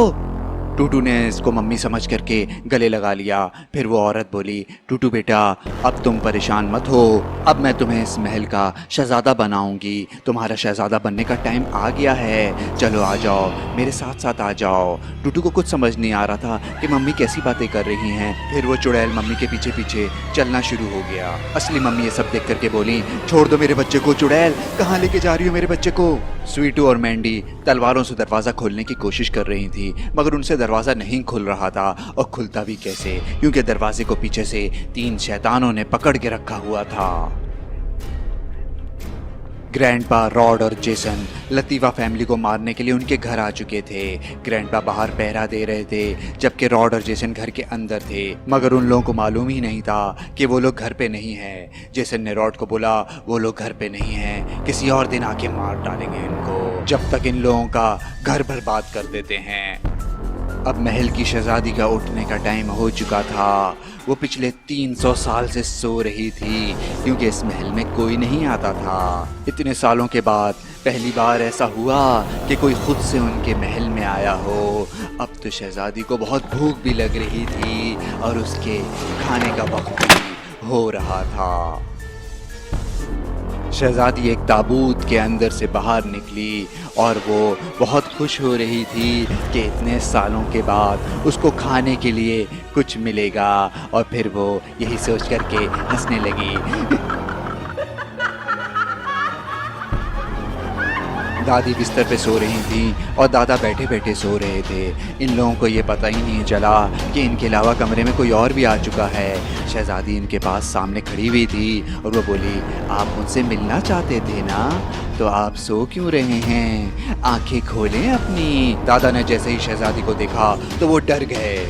Speaker 1: टूटू ने इसको मम्मी समझ करके गले लगा लिया। फिर वो औरत बोली, टूटू बेटा अब तुम परेशान मत हो, अब मैं तुम्हें इस महल का शहज़ादा बनाऊंगी। तुम्हारा शहज़ादा बनने का टाइम आ गया है, चलो आ जाओ, मेरे साथ साथ आ जाओ। टूटू को कुछ समझ नहीं आ रहा था कि मम्मी कैसी बातें कर रही हैं। फिर वो चुड़ैल मम्मी के पीछे पीछे चलना शुरू हो गया। असली मम्मी ये सब देख करके बोली, छोड़ दो मेरे बच्चे को चुड़ैल, कहाँ लेके जा रही हो मेरे बच्चे को। स्वीटू और मैंडी तलवारों से दरवाज़ा खोलने की कोशिश कर रही थी, मगर उनसे दरवाज़ा नहीं खुल रहा था, और खुलता भी कैसे, क्योंकि दरवाजे को पीछे से 3 शैतानों ने पकड़ के रखा हुआ था। ग्रैंडपा, रॉड और जेसन लतीफ़ा फैमिली को मारने के लिए उनके घर आ चुके थे। ग्रैंडपा बाहर पहरा दे रहे थे, जबकि रॉड और जेसन घर के अंदर थे, मगर उन लोगों को मालूम ही नहीं था कि वो लोग घर पे नहीं हैं। जेसन ने रॉड को बोला, वो लोग घर पे नहीं हैं, किसी और दिन आके मार डालेंगे इनको, जब तक इन लोगों का घर बर्बाद कर देते हैं। अब महल की शहजादी का उठने का टाइम हो चुका था। वो पिछले 300 साल से सो रही थी, क्योंकि इस महल में कोई नहीं आता था। इतने सालों के बाद पहली बार ऐसा हुआ कि कोई खुद से उनके महल में आया हो। अब तो शहजादी को बहुत भूख भी लग रही थी और उसके खाने का वक्त भी हो रहा था। शहजादी एक ताबूत के अंदर से बाहर निकली और वो बहुत खुश हो रही थी कि इतने सालों के बाद उसको खाने के लिए कुछ मिलेगा, और फिर वो यही सोच करके हंसने लगी। दादी बिस्तर पे सो रही थी और दादा बैठे बैठे सो रहे थे। इन लोगों को ये पता ही नहीं चला कि इनके अलावा कमरे में कोई और भी आ चुका है। शहजादी इनके पास सामने खड़ी हुई थी और वो बोली, आप मुझसे मिलना चाहते थे ना, तो आप सो क्यों रहे हैं, आंखें खोलें अपनी। दादा ने जैसे ही शहजादी को देखा तो वो डर गए।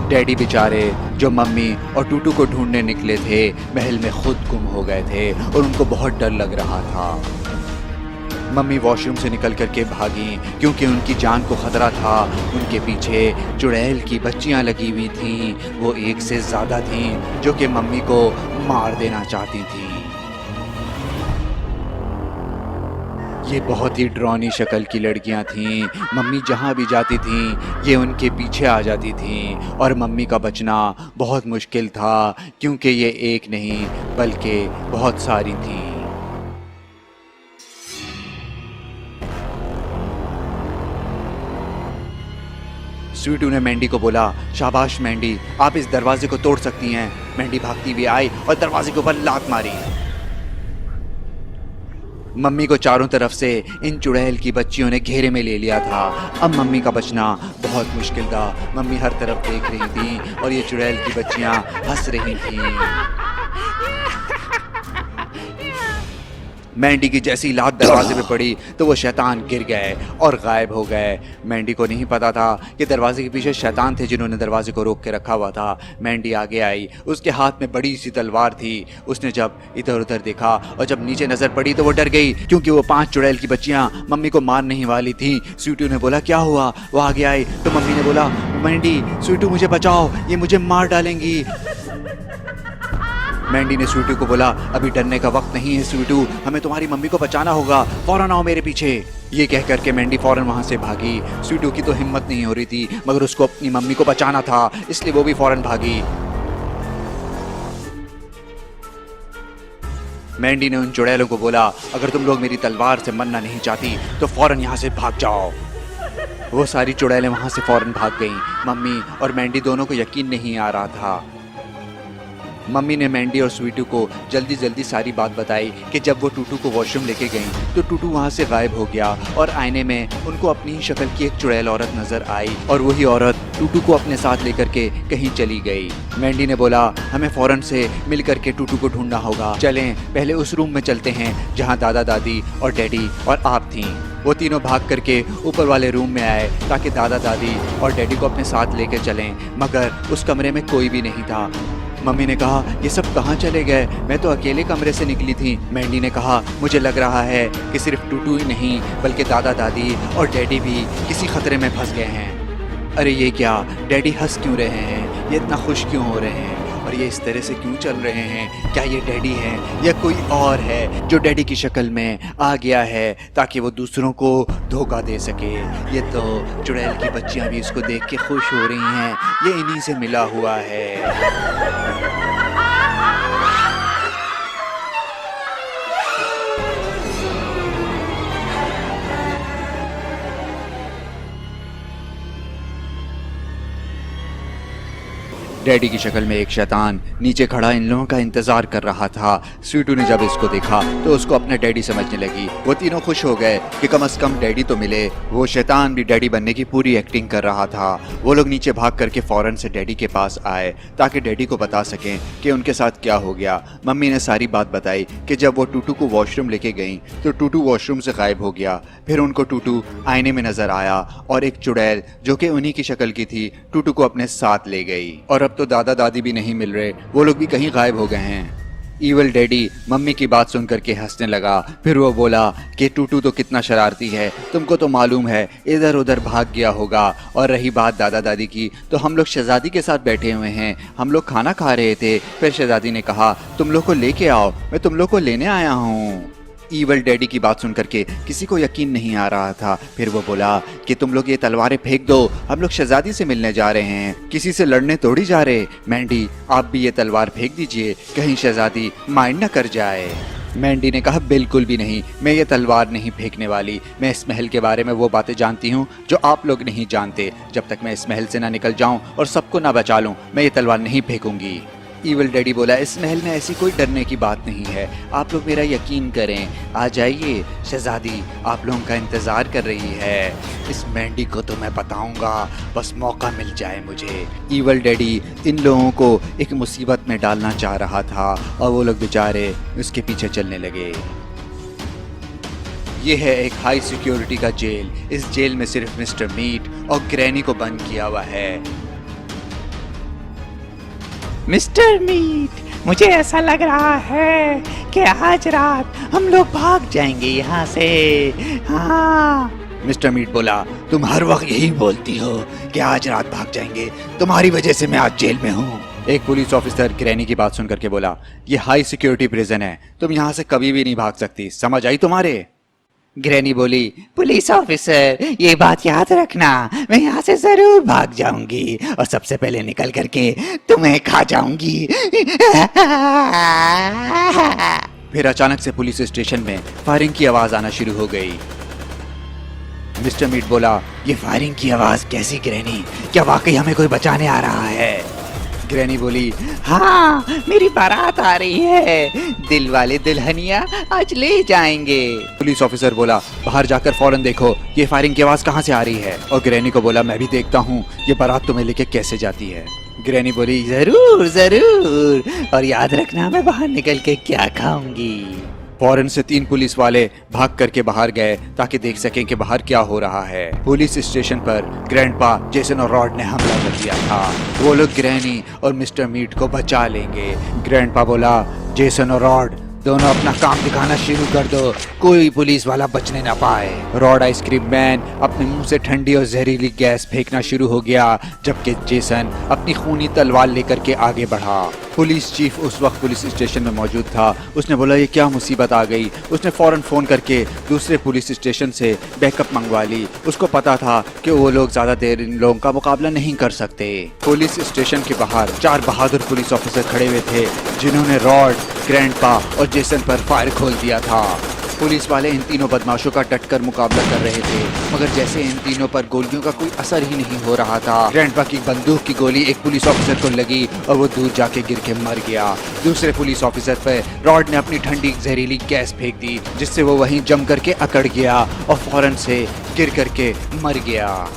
Speaker 1: डैडी बेचारे, जो मम्मी और टूटू को ढूंढने निकले थे, महल में खुद गुम हो गए थे और उनको बहुत डर लग रहा था। मम्मी वॉशरूम से निकल करके भागी, क्योंकि उनकी जान को खतरा था। उनके पीछे चुड़ैल की बच्चियां लगी हुई थीं, वो 1 से ज़्यादा थीं, जो कि मम्मी को मार देना चाहती थीं। ये बहुत ही डरावनी शक्ल की लड़कियां थीं। मम्मी जहाँ भी जाती थीं, ये उनके पीछे आ जाती थीं, और मम्मी का बचना बहुत मुश्किल था, क्योंकि ये एक नहीं बल्कि बहुत सारी थीं। स्वीटू ने मैंडी को बोला, शाबाश मैंडी, आप इस दरवाजे को तोड़ सकती हैं। मैंडी भागती हुई आई और दरवाजे के ऊपर लात मारी। मम्मी को चारों तरफ से इन चुड़ैल की बच्चियों ने घेरे में ले लिया था। अब मम्मी का बचना बहुत मुश्किल था। मम्मी हर तरफ देख रही थी और ये चुड़ैल की बच्चियां हंस रही थीं। मैंडी की जैसी लात दरवाजे पे पड़ी तो वो शैतान गिर गए और गायब हो गए। मैंडी को नहीं पता था कि दरवाजे के पीछे शैतान थे जिन्होंने दरवाजे को रोक के रखा हुआ था। मैंडी आगे आई, उसके हाथ में बड़ी सी तलवार थी। उसने जब इधर उधर देखा और जब नीचे नजर पड़ी तो वो डर गई, क्योंकि वो 5 चुड़ैल की बच्चियां मम्मी को मारने ही वाली थी। स्वीटू ने बोला, क्या हुआ? वो आगे आई तो मम्मी ने बोला, मैंडी, स्वीटू मुझे बचाओ, ये मुझे मार डालेंगी। मैंडी ने स्वीटू को बोला, अभी डरने का वक्त नहीं है स्वीटू, हमें तुम्हारी मम्मी को बचाना होगा, फौरन आओ मेरे पीछे। ये कह करके मैंडी फौरन वहां से भागी। स्वीटू की तो हिम्मत नहीं हो रही थी, मगर उसको अपनी मम्मी को बचाना था, इसलिए वो भी फौरन भागी। मैंडी ने उन चुड़ैलों को बोला, अगर तुम लोग मेरी तलवार से मरना नहीं चाहती तो फौरन यहाँ से भाग जाओ। वो सारी चुड़ैलें वहां से फौरन भाग गईं। मम्मी और मैंडी दोनों को यकीन नहीं आ रहा था। मम्मी ने मैंडी और स्वीटू को जल्दी जल्दी सारी बात बताई कि जब वो टूटू को वॉशरूम लेके गईं तो टूटू वहाँ से गायब हो गया, और आईने में उनको अपनी ही शक्ल की एक चुड़ैल औरत नजर आई, और वही औरत टूटू को अपने साथ लेकर के कहीं चली गई। मैंडी ने बोला, हमें फौरन से मिल करके टूटू को ढूंढना होगा, चलें पहले उस रूम में चलते हैं जहाँ दादा दादी और डैडी और आप थीं। वो तीनों भाग करके ऊपर वाले रूम में आए ताकि दादा दादी और डैडी को अपने साथ लेकर चलें, मगर उस कमरे में कोई भी नहीं था। मम्मी ने कहा, ये सब कहाँ चले गए, मैं तो अकेले कमरे से निकली थी। मैंडी ने कहा, मुझे लग रहा है कि सिर्फ टूटू ही नहीं बल्कि दादा दादी और डैडी भी किसी खतरे में फंस गए हैं। अरे ये क्या, डैडी हंस क्यों रहे हैं, ये इतना खुश क्यों हो रहे हैं, और और ये इस तरह से क्यों चल रहे हैं? क्या ये डैडी हैं या कोई और है जो डैडी की शक्ल में आ गया है ताकि वो दूसरों को धोखा दे सके? ये तो चुड़ैल की बच्चियां भी इसको देख के खुश हो रही हैं, ये इन्हीं से मिला हुआ है। डैडी की शक्ल में एक शैतान नीचे खड़ा इन लोगों का इंतजार कर रहा था। स्वीटू ने जब इसको देखा तो उसको अपना डैडी समझने लगी। वो तीनों खुश हो गए कि कम से कम डैडी तो मिले। वो शैतान भी डैडी बनने की पूरी एक्टिंग कर रहा था। वो लोग नीचे भाग करके फौरन से डैडी के पास आए ताकि डैडी को बता सकें कि उनके साथ क्या हो गया। मम्मी ने सारी बात बताई कि जब वो टूटू को वॉशरूम लेके गई तो टूटू वॉशरूम से गायब हो गया। फिर उनको टूटू आईने में नजर आया और एक चुड़ैल जो कि उन्हीं की शक्ल की थी टूटू को अपने साथ ले गई। और अब तो दादा दादी भी नहीं मिल रहे, वो लोग भी कहीं गायब हो गए हैं। ईवल डैडी मम्मी की बात सुन करके हंसने लगा। फिर वो बोला कि टूटू तो कितना शरारती है, तुमको तो मालूम है इधर उधर भाग गया होगा। और रही बात दादा दादी की, तो हम लोग शहजादी के साथ बैठे हुए हैं, हम लोग खाना खा रहे थे। फिर शहजादी ने कहा तुम लोग को लेके आओ, मैं तुम लोग को लेने आया हूँ। ईवल डैडी की बात सुन करके किसी को यकीन नहीं आ रहा था। फिर वो बोला कि तुम लोग ये तलवारें फेंक दो, हम लोग शहजादी से मिलने जा रहे हैं, किसी से लड़ने थोड़ी जा रहे। मैंडी आप भी ये तलवार फेंक दीजिए, कहीं शहजादी माइंड न कर जाए। मैंडी ने कहा बिल्कुल भी नहीं, मैं ये तलवार नहीं फेंकने वाली। मैं इस महल के बारे में वो बातें जानती हूँ जो आप लोग नहीं जानते। जब तक मैं इस महल से ना निकल जाऊँ और सबको ना बचा लूँ, मैं ये तलवार नहीं फेंकूंगी। ईवल डैडी बोला इस महल में ऐसी कोई डरने की बात नहीं है, आप लोग मेरा यकीन करें। आ जाइए, शहजादी आप लोगों का इंतज़ार कर रही है। इस मैंडी को तो मैं बताऊंगा, बस मौका मिल जाए मुझे। ईवल डैडी इन लोगों को एक मुसीबत में डालना चाह रहा था और वो लोग बेचारे उसके पीछे चलने लगे। ये है एक हाई सिक्योरिटी का जेल। इस जेल में सिर्फ मिस्टर मीट और ग्रैनी को बंद किया हुआ है।
Speaker 2: मिस्टर मीट, मुझे ऐसा लग रहा है कि आज रात हम लोग भाग जाएंगे यहाँ से। हाँ।
Speaker 1: मिस्टर मीट बोला तुम हर वक्त यही बोलती हो कि आज रात भाग जाएंगे, तुम्हारी वजह से मैं आज जेल में हूँ। एक पुलिस ऑफिसर ग्रैनी की बात सुन करके बोला ये हाई सिक्योरिटी प्रिजन है, तुम यहाँ से कभी भी नहीं भाग सकती, समझ आई तुम्हारे?
Speaker 2: ग्रैनी बोली पुलिस ऑफिसर ये बात याद रखना, मैं यहाँ से जरूर भाग जाऊंगी और सबसे पहले निकल करके तुम्हें खा जाऊंगी।
Speaker 1: फिर अचानक से पुलिस स्टेशन में फायरिंग की आवाज आना शुरू हो गई। मिस्टर मीट बोला
Speaker 2: ये फायरिंग की आवाज कैसी ग्रैनी, क्या वाकई हमें कोई बचाने आ रहा है?
Speaker 1: ग्रैनी बोली
Speaker 2: हाँ मेरी बारात आ रही है, दिल वाले दुल्हनिया आज ले जाएंगे।
Speaker 1: पुलिस ऑफिसर बोला बाहर जाकर फौरन देखो ये फायरिंग की आवाज कहाँ से आ रही है। और ग्रैनी को बोला मैं भी देखता हूँ ये बारात तुम्हें लेके कैसे जाती है। ग्रैनी बोली
Speaker 2: जरूर जरूर, और याद रखना मैं बाहर निकल के क्या खाऊंगी।
Speaker 1: फौरन से 3 पुलिस वाले भाग करके बाहर गए ताकि देख सकें कि बाहर क्या हो रहा है। पुलिस स्टेशन पर ग्रैंडपा, जेसन और रॉड ने हमला कर दिया था। वो लोग ग्रैनी और मिस्टर मीट को बचा लेंगे। ग्रैंडपा बोला जेसन और रॉड दोनों अपना काम दिखाना शुरू कर दो, कोई पुलिस वाला बचने ना पाए। रॉड आइसक्रीम मैन अपने मुंह से ठंडी और जहरीली गैस फेंकना शुरू हो गया, जबकि जेसन अपनी खूनी तलवार लेकर के आगे बढ़ा। पुलिस चीफ उस वक्त पुलिस स्टेशन में मौजूद था। उसने बोला ये क्या मुसीबत आ गई। उसने फौरन फोन करके दूसरे पुलिस स्टेशन से बैकअप मंगवा ली। उसको पता था कि वो लोग ज्यादा देर इन लोगों का मुकाबला नहीं कर सकते। पुलिस स्टेशन के बाहर 4 बहादुर पुलिस ऑफिसर खड़े हुए थे जिन्होंने रॉड, ग्रैंडपा और जेसन पर फायर खोल दिया था। पुलिस वाले इन तीनों बदमाशों का डटकर मुकाबला कर रहे थे, मगर जैसे इन तीनों पर गोलियों का कोई असर ही नहीं हो रहा था। ग्रैंडपा की बंदूक की गोली एक पुलिस ऑफिसर को लगी और वो दूर जाके गिर के मर गया। दूसरे पुलिस ऑफिसर पर रॉड ने अपनी ठंडी जहरीली गैस फेंक दी, जिससे वो वहीं जम करके अकड़ गया और फौरन से गिर करके मर गया।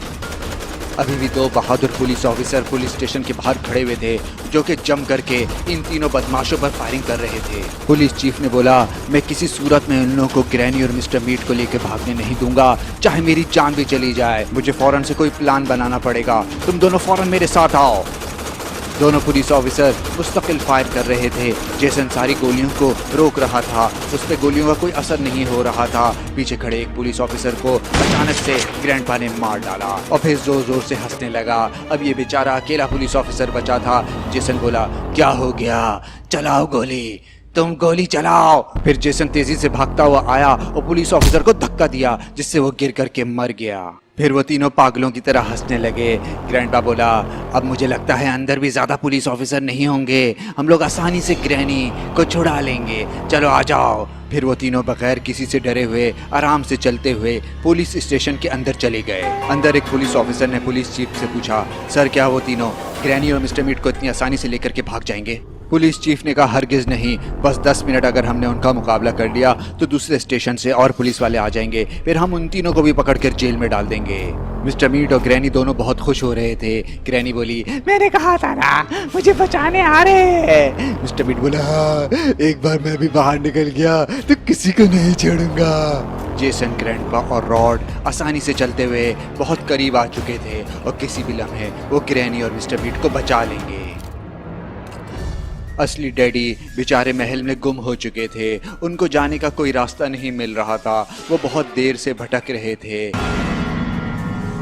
Speaker 1: अभी भी 2 बहादुर पुलिस ऑफिसर पुलिस स्टेशन के बाहर खड़े हुए थे जो कि जम करके इन तीनों बदमाशों पर फायरिंग कर रहे थे। पुलिस चीफ ने बोला मैं किसी सूरत में इन लोगों को ग्रैनी और मिस्टर मीट को लेकर भागने नहीं दूंगा, चाहे मेरी जान भी चली जाए। मुझे फौरन से कोई प्लान बनाना पड़ेगा, तुम दोनों फौरन मेरे साथ आओ। दोनों पुलिस ऑफिसर मुस्तकिल फायर कर रहे थे। जेसन सारी गोलियों को रोक रहा था, उस पर गोलियों का कोई असर नहीं हो रहा था। पीछे खड़े एक पुलिस ऑफिसर को अचानक से ग्रैंडपा ने मार डाला और फिर जोर जोर से हंसने लगा। अब ये बेचारा अकेला पुलिस ऑफिसर बचा था। जेसन बोला, क्या हो गया? चलाओ गोली, तुम गोली चलाओ। फिर जेसन तेजी से भागता हुआ आया और पुलिस ऑफिसर को धक्का दिया, जिससे वो गिर करके मर गया। फिर वो तीनों पागलों की तरह हंसने लगे। ग्रैंडपा बोला, अब मुझे लगता है अंदर भी ज्यादा पुलिस ऑफिसर नहीं होंगे, हम लोग आसानी से ग्रैनी को छुड़ा लेंगे, चलो आ जाओ। फिर वो तीनों बगैर किसी से डरे हुए आराम से चलते हुए पुलिस स्टेशन के अंदर चले गए। अंदर एक पुलिस ऑफिसर ने पुलिस चीफ से पूछा, सर क्या वो तीनों ग्रैनी और मिस्टर मीट को इतनी आसानी से लेकर के भाग जाएंगे? पुलिस चीफ ने कहा, हरगिज नहीं, बस 10 मिनट अगर हमने उनका मुकाबला कर लिया तो दूसरे स्टेशन से और पुलिस वाले आ जाएंगे, फिर हम उन तीनों को भी पकड़कर जेल में डाल देंगे। मिस्टर मीट और ग्रैनी दोनों बहुत खुश हो रहे थे। ग्रैनी बोली,
Speaker 2: मैंने कहा था ना मुझे बचाने आ रहे।
Speaker 1: मिस्टर मीट बोला, एक बार मैं भी बाहर निकल गया तो किसी को नहीं छोड़ूंगा। जेसन, ग्रैंडपा और रॉड आसानी से चलते हुए बहुत करीब आ चुके थे और किसी भी लम्हे वो ग्रैनी और मिस्टर मीट को बचा लेंगे। असली डैडी बेचारे महल में गुम हो चुके थे, उनको जाने का कोई रास्ता नहीं मिल रहा था, वो बहुत देर से भटक रहे थे।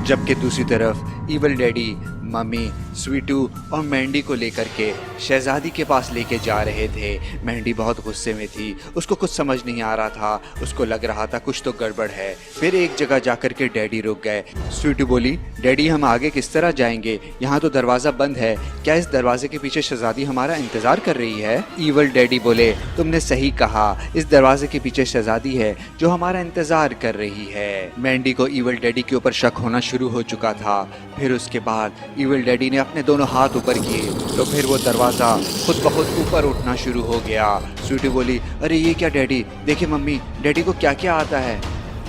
Speaker 1: जबकि दूसरी तरफ इवल डैडी मम्मी, स्वीटू और मैंडी को लेकर के शहजादी के पास लेके जा रहे थे। मैंडी बहुत गुस्से में थी, उसको कुछ समझ नहीं आ रहा था, उसको लग रहा था कुछ तो गड़बड़ है। फिर एक जगह जाकर के डैडी रुक गए। स्वीटू बोली, डैडी हम आगे किस तरह जाएंगे? यहाँ तो दरवाज़ा बंद है, क्या इस दरवाजे के पीछे शहजादी हमारा इंतजार कर रही है? इवल डैडी बोले, तुमने सही कहा, इस दरवाजे के पीछे शहजादी है जो हमारा इंतजार कर रही है। मैंडी को इवल डैडी के ऊपर शक होना शुरू हो चुका था। फिर उसके बाद इवल डैडी ने अपने दोनों हाथ ऊपर किए तो फिर वो दरवाज़ा खुद ब खुद ऊपर उठना शुरू हो गया। स्वीटी बोली, अरे ये क्या डैडी, देखिए मम्मी, डैडी को क्या क्या आता है।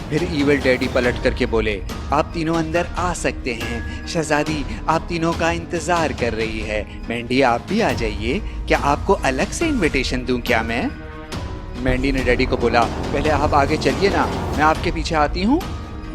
Speaker 1: फिर इवल डैडी पलट करके बोले, आप तीनों अंदर आ सकते हैं, शहजादी आप तीनों का इंतज़ार कर रही है। मैंडी आप भी आ जाइए, क्या आपको अलग से इनविटेशन दूं क्या मैं? मैंडी ने डैडी को बोला, पहले आप आगे चलिए ना, मैं आपके पीछे आती हूँ।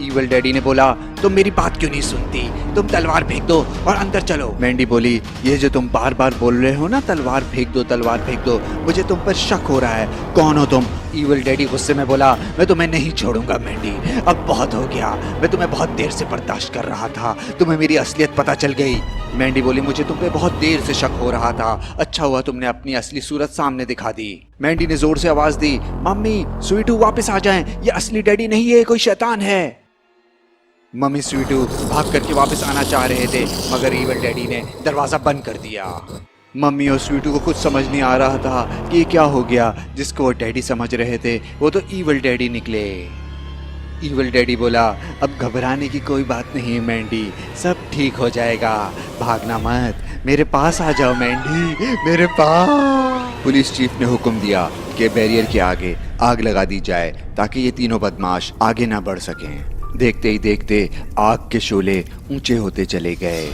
Speaker 1: इवल डैडी ने बोला, तुम मेरी बात क्यों नहीं सुनती, तुम तलवार फेंक दो और अंदर चलो। मैंडी बोली, ये जो तुम बार बार बोल रहे हो ना, तलवार फेंक दो तलवार फेंक दो, मुझे तुम पर शक हो रहा है, कौन हो तुम? इवल डैडी गुस्से में बोला, मैं तुम्हें नहीं छोड़ूंगा मैंडी, अब बहुत हो गया, मैं तुम्हें बहुत देर से बर्दाश्त कर रहा था, तुम्हें मेरी असलियत पता चल गई। मैंडी बोली, मुझे तुम पे बहुत देर से शक हो रहा था, अच्छा हुआ तुमने अपनी असली सूरत सामने दिखा दी। मैंडी ने जोर से आवाज दी, मम्मी स्वीटू वापस आ जाएं, ये असली डैडी नहीं है, कोई शैतान है। मम्मी स्वीटू भाग करके वापस आना चाह रहे थे, मगर इवल डैडी ने दरवाज़ा बंद कर दिया। मम्मी और स्वीटू को कुछ समझ नहीं आ रहा था कि ये क्या हो गया। जिसको वो डैडी समझ रहे थे वो तो इवल डैडी निकले। इवल डैडी बोला, अब घबराने की कोई बात नहीं मैंडी, सब ठीक हो जाएगा, भागना मत, मेरे पास आ जाओ मैंडी, मेरे पास। पुलिस चीफ ने हुक्म दिया कि बैरियर के आगे आग लगा दी जाए ताकि ये तीनों बदमाश आगे ना बढ़ सकें। देखते ही देखते आग के शोले ऊंचे होते चले गए।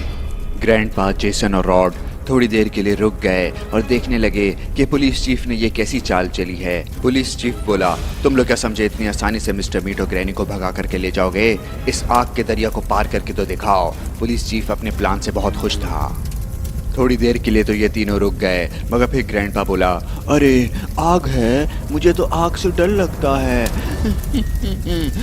Speaker 1: ग्रैंडपा, जेसन और रॉड थोड़ी देर के लिए रुक गए और देखने लगे कि पुलिस चीफ ने ये कैसी चाल चली है। पुलिस चीफ बोला, तुम लोग क्या समझे इतनी आसानी से मिस्टर मीट और ग्रैनी को भगा करके ले जाओगे? इस आग के दरिया को पार करके तो दिखाओ। पुलिस चीफ अपने प्लान से बहुत खुश था। थोड़ी देर के लिए तो ये तीनों रुक गए, मगर फिर ग्रैंडपा बोला, अरे आग है, मुझे तो आग से डर लगता है।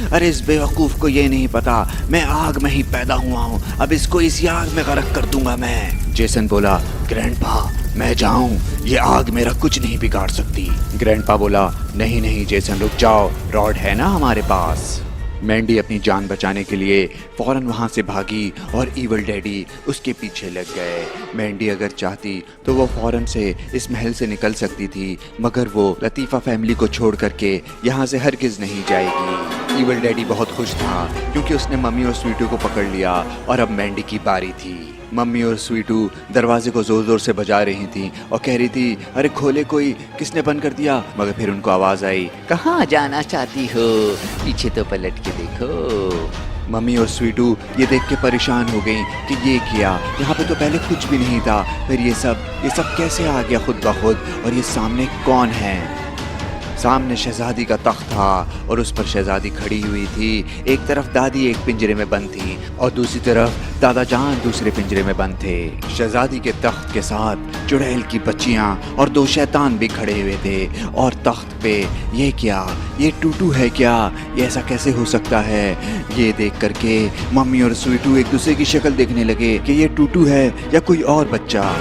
Speaker 1: अरे इस बेवकूफ़ को ये नहीं पता, मैं आग में ही पैदा हुआ हूँ, अब इसको इसी आग में गर्क कर दूंगा मैं। जेसन बोला, ग्रैंडपा मैं जाऊं, ये आग मेरा कुछ नहीं बिगाड़ सकती। ग्रैंडपा बोला, नहीं नहीं जेसन रुक जाओ, रॉड है ना हमारे पास। मैंडी अपनी जान बचाने के लिए फौरन वहाँ से भागी और इवल डैडी उसके पीछे लग गए। मैंडी अगर चाहती तो वो फौरन से इस महल से निकल सकती थी, मगर वो लतीफ़ा फैमिली को छोड़ करके यहाँ से हरगिज़ नहीं जाएगी। इवल डैडी बहुत खुश था क्योंकि उसने मम्मी और स्वीटू को पकड़ लिया और अब मैंडी की बारी थी। मम्मी और स्वीटू दरवाजे को जोर जोर से बजा रही थी और कह रही थी, अरे खोले कोई, किसने बंद कर दिया? मगर फिर उनको आवाज आई, कहाँ जाना चाहती हो, पीछे तो पलट के देखो। मम्मी और स्वीटू ये देख के परेशान हो गई कि ये किया, यहाँ पे तो पहले कुछ भी नहीं था, फिर ये सब कैसे आ गया खुद ब खुद, और ये सामने कौन है? सामने शहजादी का तख्त था और उस पर शहजादी खड़ी हुई थी। एक तरफ दादी एक पिंजरे में बंद थी और दूसरी तरफ दादा जान दूसरे पिंजरे में बंद थे। शहजादी के तख्त के साथ चुड़ैल की बच्चियां और 2 शैतान भी खड़े हुए थे और तख्त पे ये क्या, ये टूटू है क्या, ये ऐसा कैसे हो सकता है। ये देख करके मम्मी और स्वीटू एक दूसरे की शक्ल देखने लगे कि ये टूटू है या कोई और बच्चा।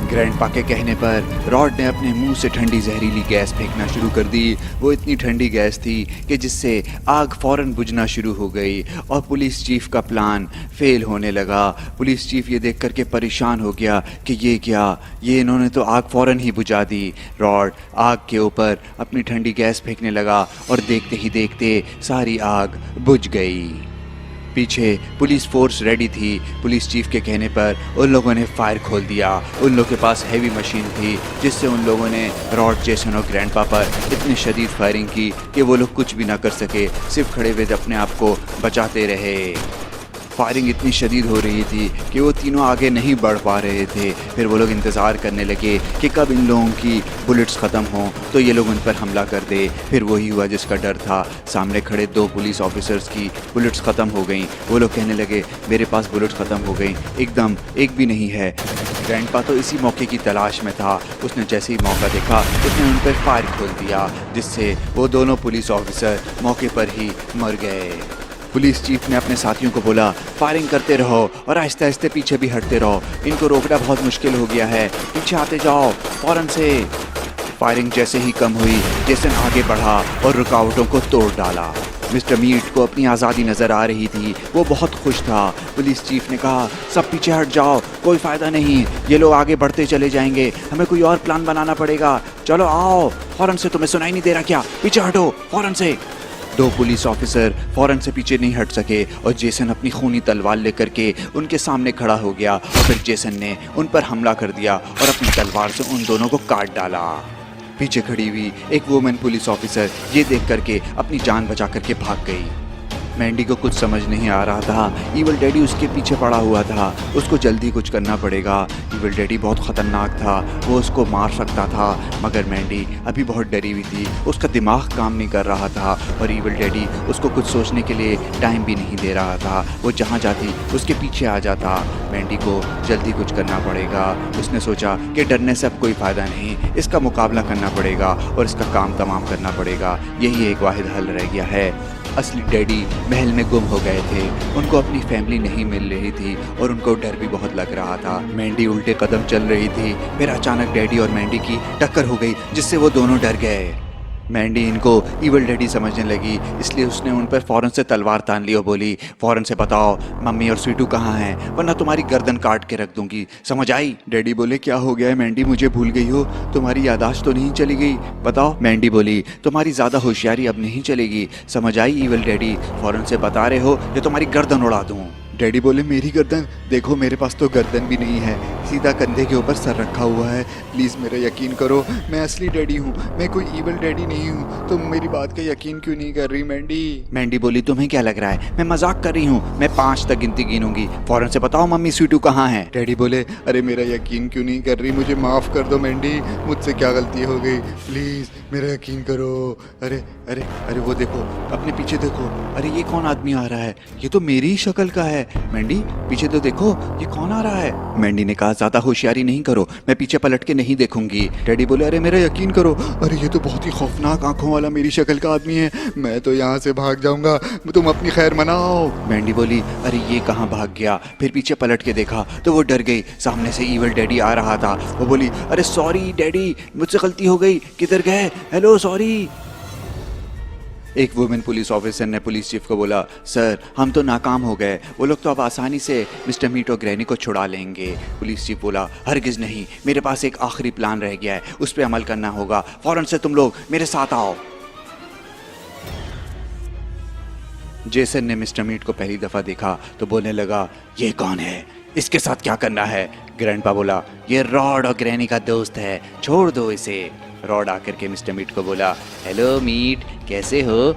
Speaker 1: ग्रैंडपा के कहने पर रॉड ने अपने मुंह से ठंडी जहरीली गैस फेंकना शुरू कर दी। वो इतनी ठंडी गैस थी कि जिससे आग फौरन बुझना शुरू हो गई और पुलिस चीफ का प्लान फेल होने लगा। पुलिस चीफ ये देख करके परेशान हो गया कि ये क्या, ये इन्होंने तो आग फौरन ही बुझा दी। रॉड आग के ऊपर अपनी ठंडी गैस फेंकने लगा और देखते ही देखते सारी आग बुझ गई। पीछे पुलिस फोर्स रेडी थी। पुलिस चीफ के कहने पर उन लोगों ने फायर खोल दिया। उन लोगों के पास हैवी मशीन थी जिससे उन लोगों ने रॉड, जेसन और ग्रैंडपा पर इतनी शदीद फायरिंग की कि वो लोग कुछ भी ना कर सके, सिर्फ खड़े हुए अपने आप को बचाते रहे। फायरिंग इतनी शदीद हो रही थी कि वो तीनों आगे नहीं बढ़ पा रहे थे। फिर वो लोग इंतज़ार करने लगे कि कब इन लोगों की बुलेट्स ख़त्म हों तो ये लोग उन पर हमला कर दे। फिर वही हुआ जिसका डर था। सामने खड़े 2 पुलिस ऑफिसर्स की बुलेट्स ख़त्म हो गई। वो लोग कहने लगे मेरे पास बुलेट्स ख़त्म हो गई, एकदम एक भी नहीं है। ग्रैंडपा तो इसी मौके की तलाश में था। उसने जैसे ही मौका देखा उसने उन पर फायर खोल दिया जिससे वो दोनों पुलिस ऑफिसर मौके पर ही मर गए। पुलिस चीफ ने अपने साथियों को बोला फायरिंग करते रहो और आहिस्ते आहिस्ते पीछे भी हटते रहो, इनको रोकना बहुत मुश्किल हो गया है, पीछे आते जाओ फौरन से। फायरिंग जैसे ही कम हुई जेसन आगे बढ़ा और रुकावटों को तोड़ डाला। मिस्टर मीट को अपनी आज़ादी नज़र आ रही थी। वो बहुत खुश था। पुलिस चीफ ने कहा सब पीछे हट जाओ, कोई फ़ायदा नहीं, ये लोग आगे बढ़ते चले जाएंगे, हमें कोई और प्लान बनाना पड़ेगा, चलो आओ फौरन से, तुम्हें सुनाई नहीं दे रहा क्या, पीछे हटो फौरन से। 2 पुलिस ऑफिसर फौरन से पीछे नहीं हट सके और जेसन अपनी खूनी तलवार लेकर के उनके सामने खड़ा हो गया और फिर जेसन ने उन पर हमला कर दिया और अपनी तलवार से उन दोनों को काट डाला। पीछे खड़ी हुई एक वुमेन पुलिस ऑफिसर ये देख करके अपनी जान बचा करके भाग गई। मैंडी को कुछ समझ नहीं आ रहा था। इविल डैडी उसके पीछे पड़ा हुआ था, उसको जल्दी कुछ करना पड़ेगा। इविल डैडी बहुत ख़तरनाक था, वो उसको मार सकता था, मगर मैंडी अभी बहुत डरी हुई थी, उसका दिमाग काम नहीं कर रहा था और इविल डैडी उसको कुछ सोचने के लिए टाइम भी नहीं दे रहा था। वो जहाँ जाती उसके पीछे आ जाता। मैंडी को जल्दी कुछ करना पड़ेगा। उसने सोचा कि डरने से अब कोई फ़ायदा नहीं, इसका मुकाबला करना पड़ेगा और इसका काम तमाम करना पड़ेगा। यही एक वाहिद हल रह गया है। असली डैडी महल में गुम हो गए थे, उनको अपनी फैमिली नहीं मिल रही थी और उनको डर भी बहुत लग रहा था। मैंडी उल्टे कदम चल रही थी, फिर अचानक डैडी और मैंडी की टक्कर हो गई जिससे वो दोनों डर गए। मैंडी इनको इविल डैडी समझने लगी, इसलिए उसने उन पर फ़ौरन से तलवार तान ली और बोली फ़ौरन से बताओ मम्मी और स्वीटू कहाँ हैं, वरना तुम्हारी गर्दन काट के रख दूंगी, समझ आई। डैडी बोले क्या हो गया है मैंडी, मुझे भूल गई हो, तुम्हारी यादाश्त तो नहीं चली गई, बताओ। मैंडी बोली तुम्हारी ज़्यादा होशियारी अब नहीं चलेगी, समझ आई इविल डैडी, फ़ौरन से बता रहे हो या तुम्हारी गर्दन उड़ा दूँ। डैडी बोले मेरी गर्दन, देखो मेरे पास तो गर्दन भी नहीं है, सीधा कंधे के ऊपर सर रखा हुआ है, प्लीज़ मेरा यकीन करो, मैं असली डैडी हूँ, मैं कोई इविल डैडी नहीं हूँ, तुम मेरी बात का यकीन क्यों नहीं कर रही मैंडी। मैंडी बोली तुम्हें क्या लग रहा है, मैं मजाक कर रही हूँ, मैं 5 तक गिनती गिनूंगी, फौरन से बताओ मम्मी स्वीटू कहाँ है। डैडी बोले अरे मेरा यकीन क्यों नहीं कर रही, मुझे माफ़ कर दो मैंडी, मुझसे क्या गलती हो गई, प्लीज़ मेरा यकीन करो। अरे अरे अरे वो देखो अपने पीछे देखो, अरे ये कौन आदमी आ रहा है, ये तो मेरी ही शक्ल का है। मैंडी पीछे तो देखो ये कौन आ रहा है। मैंडी ने कहा ज्यादा होशियारी नहीं करो, मैं पीछे पलट के नहीं देखूंगी। डैडी बोले अरे मेरा यकीन करो, अरे ये तो बहुत ही खौफनाक आंखों वाला मेरी शक्ल का आदमी है, मैं तो यहाँ से भाग जाऊंगा, तुम अपनी खैर मनाओ। मैंडी बोली अरे ये कहाँ भाग गया, फिर पीछे पलट के देखा तो वो डर गई, सामने से इविल डैडी आ रहा था। वो बोली अरे सॉरी डैडी, मुझसे गलती हो गई, किधर गए, हेलो सॉरी। एक वुमेन पुलिस ऑफिसर ने पुलिस चीफ को बोला सर हम तो नाकाम हो गए, वो लोग तो अब आसानी से मिस्टर मीट और ग्रैनी को छुड़ा लेंगे। पुलिस चीफ बोला हरगिज़ नहीं, मेरे पास एक आखिरी प्लान रह गया है, उस पर अमल करना होगा, फौरन से तुम लोग मेरे साथ आओ। जेसन ने मिस्टर मीट को पहली दफ़ा देखा तो बोलने लगा ये कौन है, इसके साथ क्या करना है। ग्रैंडपा बोला ये रॉड और ग्रैनी का दोस्त है, छोड़ दो इसे। रॉड आकर के मिस्टर मीट को बोला हेलो मीट कैसे हो।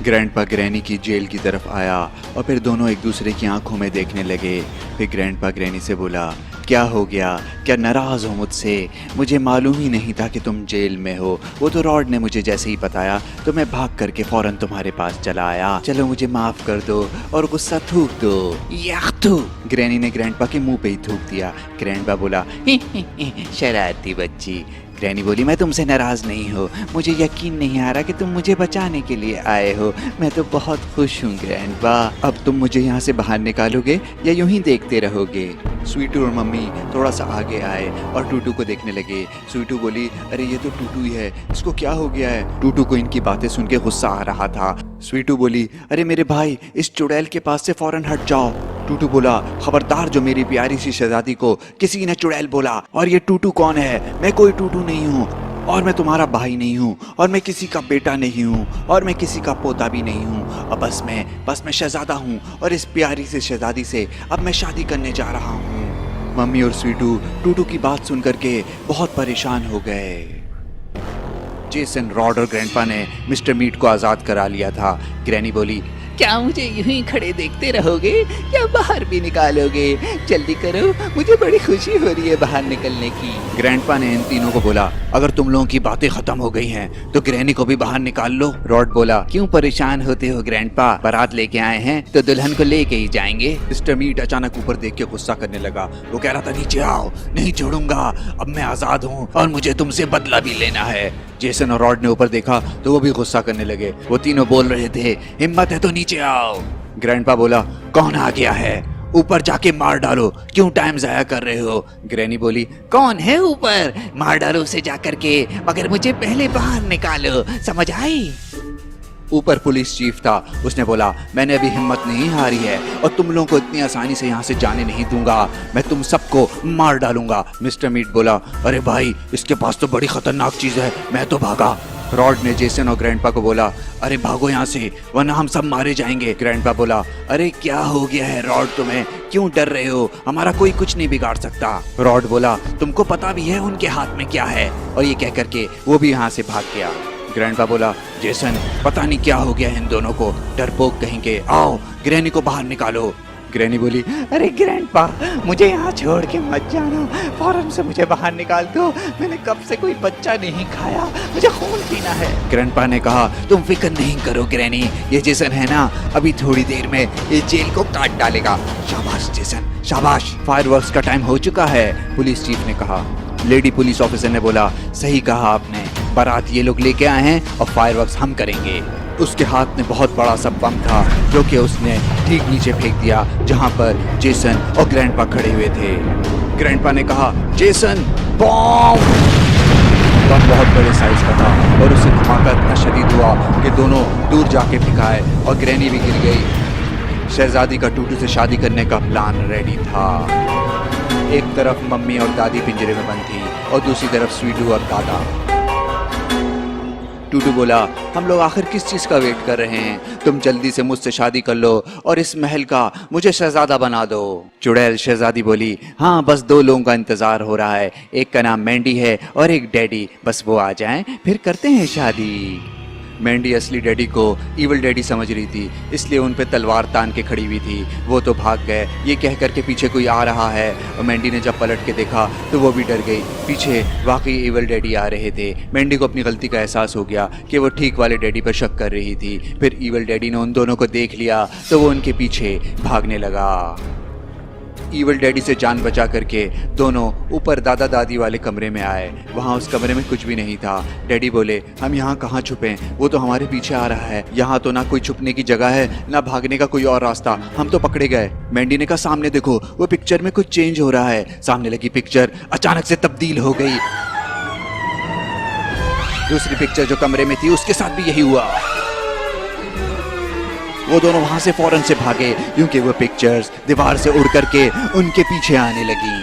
Speaker 1: ग्रैंडपा ग्रैनी की जेल की तरफ आया और फिर दोनों एक दूसरे की आंखों में देखने लगे। फिर ग्रैंडपा ग्रैनी से बोला क्या हो गया? क्या नाराज हो मुझसे? मुझे मालूम ही नहीं था कि तुम जेल में हो। वो तो रॉड ने मुझे जैसे ही बताया तो मैं भाग करके फौरन तुम्हारे पास चला आया। चलो मुझे माफ कर दो और गुस्सा थूक दो। या थू। ग्रैनी ने ग्रैंडपा के मुंह पे ही थूक दिया। ग्रैंडपा बोला, शरारती बच्ची। ग्रैनी बोली, मैं तुमसे नाराज नहीं हूँ। मुझे यकीन नहीं आ रहा कि तुम मुझे बचाने के लिए आए हो। मैं तो बहुत खुश हूँ ग्रैंडपा। अब तुम मुझे यहाँ से बाहर निकालोगे या यूं ही देखते रहोगे? स्वीटू और मम्मी थोड़ा सा आगे आए और टूटू को देखने लगे। स्वीटू बोली, अरे ये तो टूटू ही है, इसको क्या हो गया है? टूटू को इनकी बातें सुन के गुस्सा आ रहा था। स्वीटू बोली, अरे मेरे भाई, इस चुड़ैल के पास से फौरन हट जाओ। टूटू बोला, खबरदार जो मेरी प्यारी सी शहजादी को किसी ने चुड़ैल बोला। और ये टूटू कौन है? मैं कोई टूटू नहीं हूँ, और मैं तुम्हारा भाई नहीं हूँ, और मैं किसी का बेटा नहीं हूँ, और मैं किसी का पोता भी नहीं हूँ। अब बस मैं शहजादा हूँ, और इस प्यारी सी शहजादी से अब मैं शादी करने जा रहा हूँ। मम्मी और स्वीटू टूटू की बात सुन करके बहुत परेशान हो गए। जेसन, रॉड और ग्रैंडपा ने मिस्टर मीट को आज़ाद करा लिया था। ग्रैनी बोली,
Speaker 2: क्या मुझे यूं ही खड़े देखते रहोगे या बाहर भी निकालोगे? जल्दी करो, मुझे बड़ी खुशी हो रही है बाहर निकलने की।
Speaker 1: ग्रैंडपा ने इन तीनों को बोला, अगर तुम लोगों की बातें खत्म हो गई हैं तो ग्रैनी को भी बाहर निकाल लो। रॉड बोला, क्यों परेशान होते हो ग्रैंडपा? बारात लेके आए हैं तो दुल्हन को लेके ही जाएंगे। मिस्टर मीट अचानक ऊपर देख के गुस्सा करने लगा। वो कह रहा था, नीचे आओ, नहीं छोड़ूंगा, अब मैं आजाद हूँ और मुझे तुमसे बदला भी लेना है। जेसन और रॉड ने ऊपर देखा तो वो भी गुस्सा करने लगे। वो तीनों बोल रहे थे, हिम्मत है तो नीचे आओ। ग्रैंडपा बोला, कौन आ गया है? ऊपर जाके मार डालो, क्यों टाइम जाया कर रहे हो? ग्रैनी बोली, कौन है ऊपर? मार डालो उसे जा करके, मगर मुझे पहले बाहर निकालो, समझ आई? ऊपर पुलिस चीफ था। उसने बोला, मैंने अभी हिम्मत नहीं हारी है और तुम लोगों को इतनी आसानी से यहाँ से जाने नहीं दूंगा। मैं तुम सबको मार डालूंगा। मिस्टर मीट बोला, अरे भाई, इसके पास तो बड़ी खतरनाक चीज है, मैं तो भागा। रॉड ने जेसन और ग्रैंडपा को बोला, अरे भागो यहाँ से वरना हम सब मारे जाएंगे। ग्रैंडपा बोला, अरे क्या हो गया है रॉड, तुम्हें क्यों डर रहे हो? हमारा कोई कुछ नहीं बिगाड़ सकता। रॉड बोला, तुमको पता भी है उनके हाथ में क्या है? और ये कह करके वो भी यहाँ से भाग गया। ग्रैंडपा बोला, जेसन, पता नहीं क्या हो गया इन दोनों को, डरपोक कहेंगे, आओ ग्रैनी को बाहर निकालो। ग्रैनी बोली, अरे ग्रैंडपा, मुझे यहाँ छोड़ के मत जाना, फौरन से मुझे बाहर निकाल दो। मैंने कब से कोई बच्चा नहीं खाया, मुझे खून पीना है। ग्रैंडपा ने कहा, तुम फिक्र नहीं करो ग्रैनी, ये जेसन है ना, अभी थोड़ी देर में ये जेल को काट डालेगा। शाबाश जेसन, शाबाश। फायरवर्क्स का टाइम हो चुका है, पुलिस चीफ ने कहा। लेडी पुलिस ऑफिसर ने बोला, सही कहा आपने, बारात ये लोग लेके आए हैं और फायरवर्क्स हम करेंगे। उसके हाथ में बहुत बड़ा सा बम था जो कि उसने ठीक नीचे फेंक दिया जहां पर जेसन और ग्रैंडपा खड़े हुए थे। ग्रैंडपा ने कहा, जेसन, बम! बम बहुत बड़े साइज का था और उसे धमाका इतना शदीद हुआ कि दोनों दूर जाके फेंकाए और ग्रैनी भी गिर गई। शहजादी का टूटू से शादी करने का प्लान रेडी था। एक तरफ मम्मी और दादी पिंजरे में बंद थी और दूसरी तरफ स्वीटू और दादा। टूटू बोला, हम लोग आखिर किस चीज का वेट कर रहे हैं? तुम जल्दी से मुझसे शादी कर लो और इस महल का मुझे शहजादा बना दो। चुड़ैल शहजादी बोली, हाँ, बस दो लोगों का इंतजार हो रहा है, एक का नाम मैंडी है और एक डैडी, बस वो आ जाएं फिर करते हैं शादी। मैंडी असली डैडी को इविल डैडी समझ रही थी, इसलिए उन पे तलवार तान के खड़ी हुई थी। वो तो भाग गए ये कह कर के पीछे कोई आ रहा है, और मैंडी ने जब पलट के देखा तो वो भी डर गई। पीछे वाकई इविल डैडी आ रहे थे। मैंडी को अपनी गलती का एहसास हो गया कि वो ठीक वाले डैडी पर शक कर रही थी। फिर इविल डैडी ने उन दोनों को देख लिया तो वो उनके पीछे भागने लगा। इविल डैडी से जान बचा करके दोनों ऊपर दादा दादी वाले कमरे में आए। वहाँ उस कमरे में कुछ भी नहीं था। डैडी बोले, हम यहाँ कहाँ छुपें, वो तो हमारे पीछे आ रहा है। यहाँ तो ना कोई छुपने की जगह है ना भागने का कोई और रास्ता, हम तो पकड़े गए। मैंडी ने कहा, सामने देखो, वो पिक्चर में कुछ चेंज हो रहा है। सामने लगी पिक्चर अचानक से तब्दील हो गई। दूसरी पिक्चर जो कमरे में थी उसके साथ भी यही हुआ। वो दोनों वहां से फौरन से भागे क्योंकि वो पिक्चर्स दीवार से उड़ करके उनके पीछे आने लगी।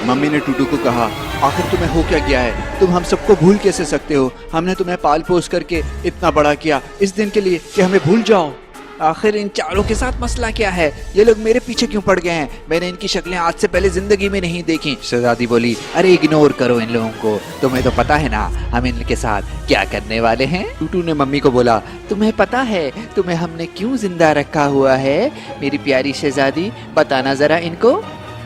Speaker 1: मम्मी ने टूटू को कहा, आखिर तुम्हें हो क्या गया है? तुम हम सबको भूल कैसे सकते हो? हमने तुम्हें पाल पोस करके इतना बड़ा किया इस दिन के लिए कि हमें भूल जाओ।
Speaker 3: आखिर इन चारों के साथ मसला क्या है? ये लोग मेरे पीछे क्यों पड़ गए हैं? मैंने इनकी शक्लें आज से पहले जिंदगी में नहीं देखी। शहजादी बोली, अरे इग्नोर करो इन लोगों को, तुम्हें तो पता है ना हम इनके साथ क्या करने वाले हैं। टूटू ने मम्मी को बोला, तुम्हें पता है तुम्हें हमने क्यों जिंदा रखा हुआ है मेरी प्यारी शहजादी, बताना जरा इनको।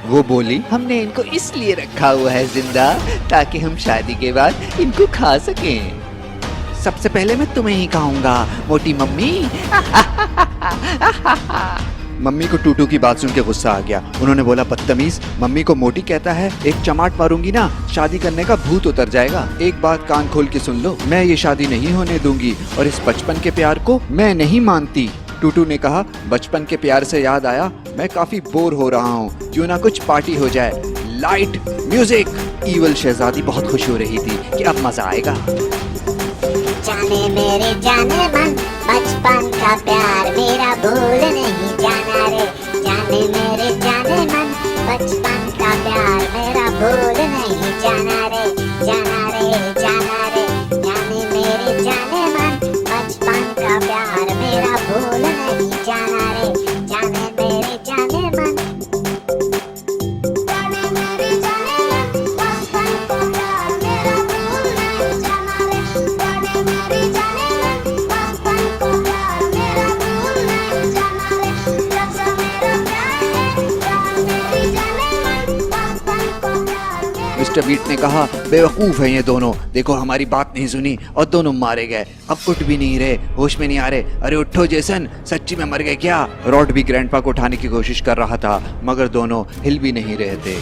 Speaker 3: वो बोली, हमने इनको इसलिए रखा हुआ है जिंदा ताकि हम शादी के बाद इनको खा सकें। सबसे पहले मैं तुम्हें ही खाऊंगा मोटी मम्मी।
Speaker 1: मम्मी को टूटू की बात सुन के गुस्सा आ गया। उन्होंने बोला, बदतमीज, मम्मी को मोटी कहता है, एक चमाट मारूंगी ना शादी करने का भूत उतर जाएगा। एक बात कान खोल के सुन लो, मैं ये शादी नहीं होने दूंगी और इस बचपन के प्यार को मैं नहीं मानती। टूटू ने कहा, बचपन के प्यार से याद आया, मैं काफी बोर हो रहा हूँ, क्यों ना कुछ पार्टी हो जाए, लाइट म्यूजिक। ईवल शहजादी बहुत खुश हो रही थी कि अब मजा आएगा।
Speaker 4: जाने मेरे जाने मन, बचपन का प्यार मेरा भूल नहीं जाना रे। जाने मेरे जाने मन, बचपन का प्यार मेरा भूल नहीं जाना रे। जाना रे जाना रे, जाने मेरे जाने मन, बचपन का प्यार मेरा भूल नहीं जाना रे। जाने मेरे जाने मन, जाने मेरे जाने मन, बचपन का प्यार मेरा भूल नहीं जाना रे। जाने मेरे जाने मन, बचपन का प्यार मेरा भूल नहीं जाना रे। जब से मेरा प्यार है, जाने मेरे जाने मन, बचपन का प्यार मेरा।
Speaker 3: मिस्टर बीट ने कहा, बेवकूफ है ये दोनों, देखो हमारी बात नहीं सुनी और दोनों मारे गए, अब उठ भी नहीं रहे, होश में नहीं आ रहे। अरे उठो जेसन, सच्ची में मर गए क्या? रॉड भी ग्रैंडपा को उठाने की कोशिश कर रहा था मगर दोनों हिल भी नहीं रहे थे।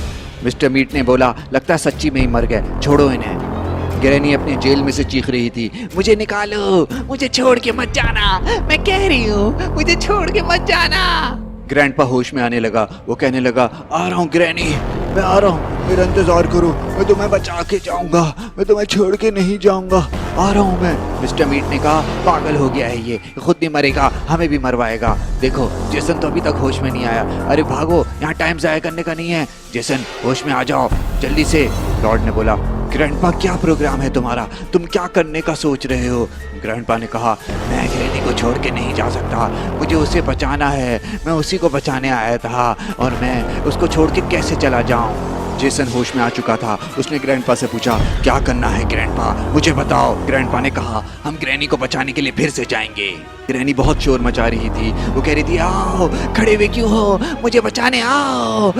Speaker 3: मिस्टर मीट ने बोला, लगता है सच्ची में ही मर गए, छोड़ो इन्हें। ग्रैनी अपनी जेल में से चीख रही थी, मुझे निकालो, मुझे छोड़ के मत जाना, मैं कह रही हूँ मुझे छोड़ के मत जाना। ग्रैंडपा होश में आने लगा। वो कहने लगा, आ रहा हूँ ग्रैनी, मैं आ रहा हूँ, मेरा इंतजार करो, मैं तुम्हें बचा के जाऊंगा, मैं तुम्हें छोड़ के नहीं जाऊंगा, आ रहा हूँ मैं। मिस्टर मीट ने कहा, पागल हो गया है ये, खुद भी मरेगा, हमें भी मरवाएगा। देखो जेसन तो अभी तक होश में नहीं आया, अरे भागो, यहाँ टाइम जाया करने का नहीं है। जेसन होश में आ जाओ जल्दी से। लॉर्ड ने बोला, ग्रैंडपा क्या प्रोग्राम है तुम्हारा, तुम क्या करने का सोच रहे हो? ग्रैंडपा ने कहा, मैं ग्रैनी को छोड़ के नहीं जा सकता, मुझे उसे बचाना है, मैं उसी को बचाने आया था और मैं उसको छोड़ के कैसे चला जाऊं? जेसन होश में आ चुका था। उसने ग्रैंडपा से पूछा, क्या करना है ग्रैंडपा, मुझे बताओ। ग्रैंडपा ने कहा, हम ग्रैनी को बचाने के लिए फिर से जाएंगे। ग्रैनी बहुत शोर मचा रही थी, वो कह रही थी, आओ, खड़े हुए क्यों हो, मुझे बचाने आओ।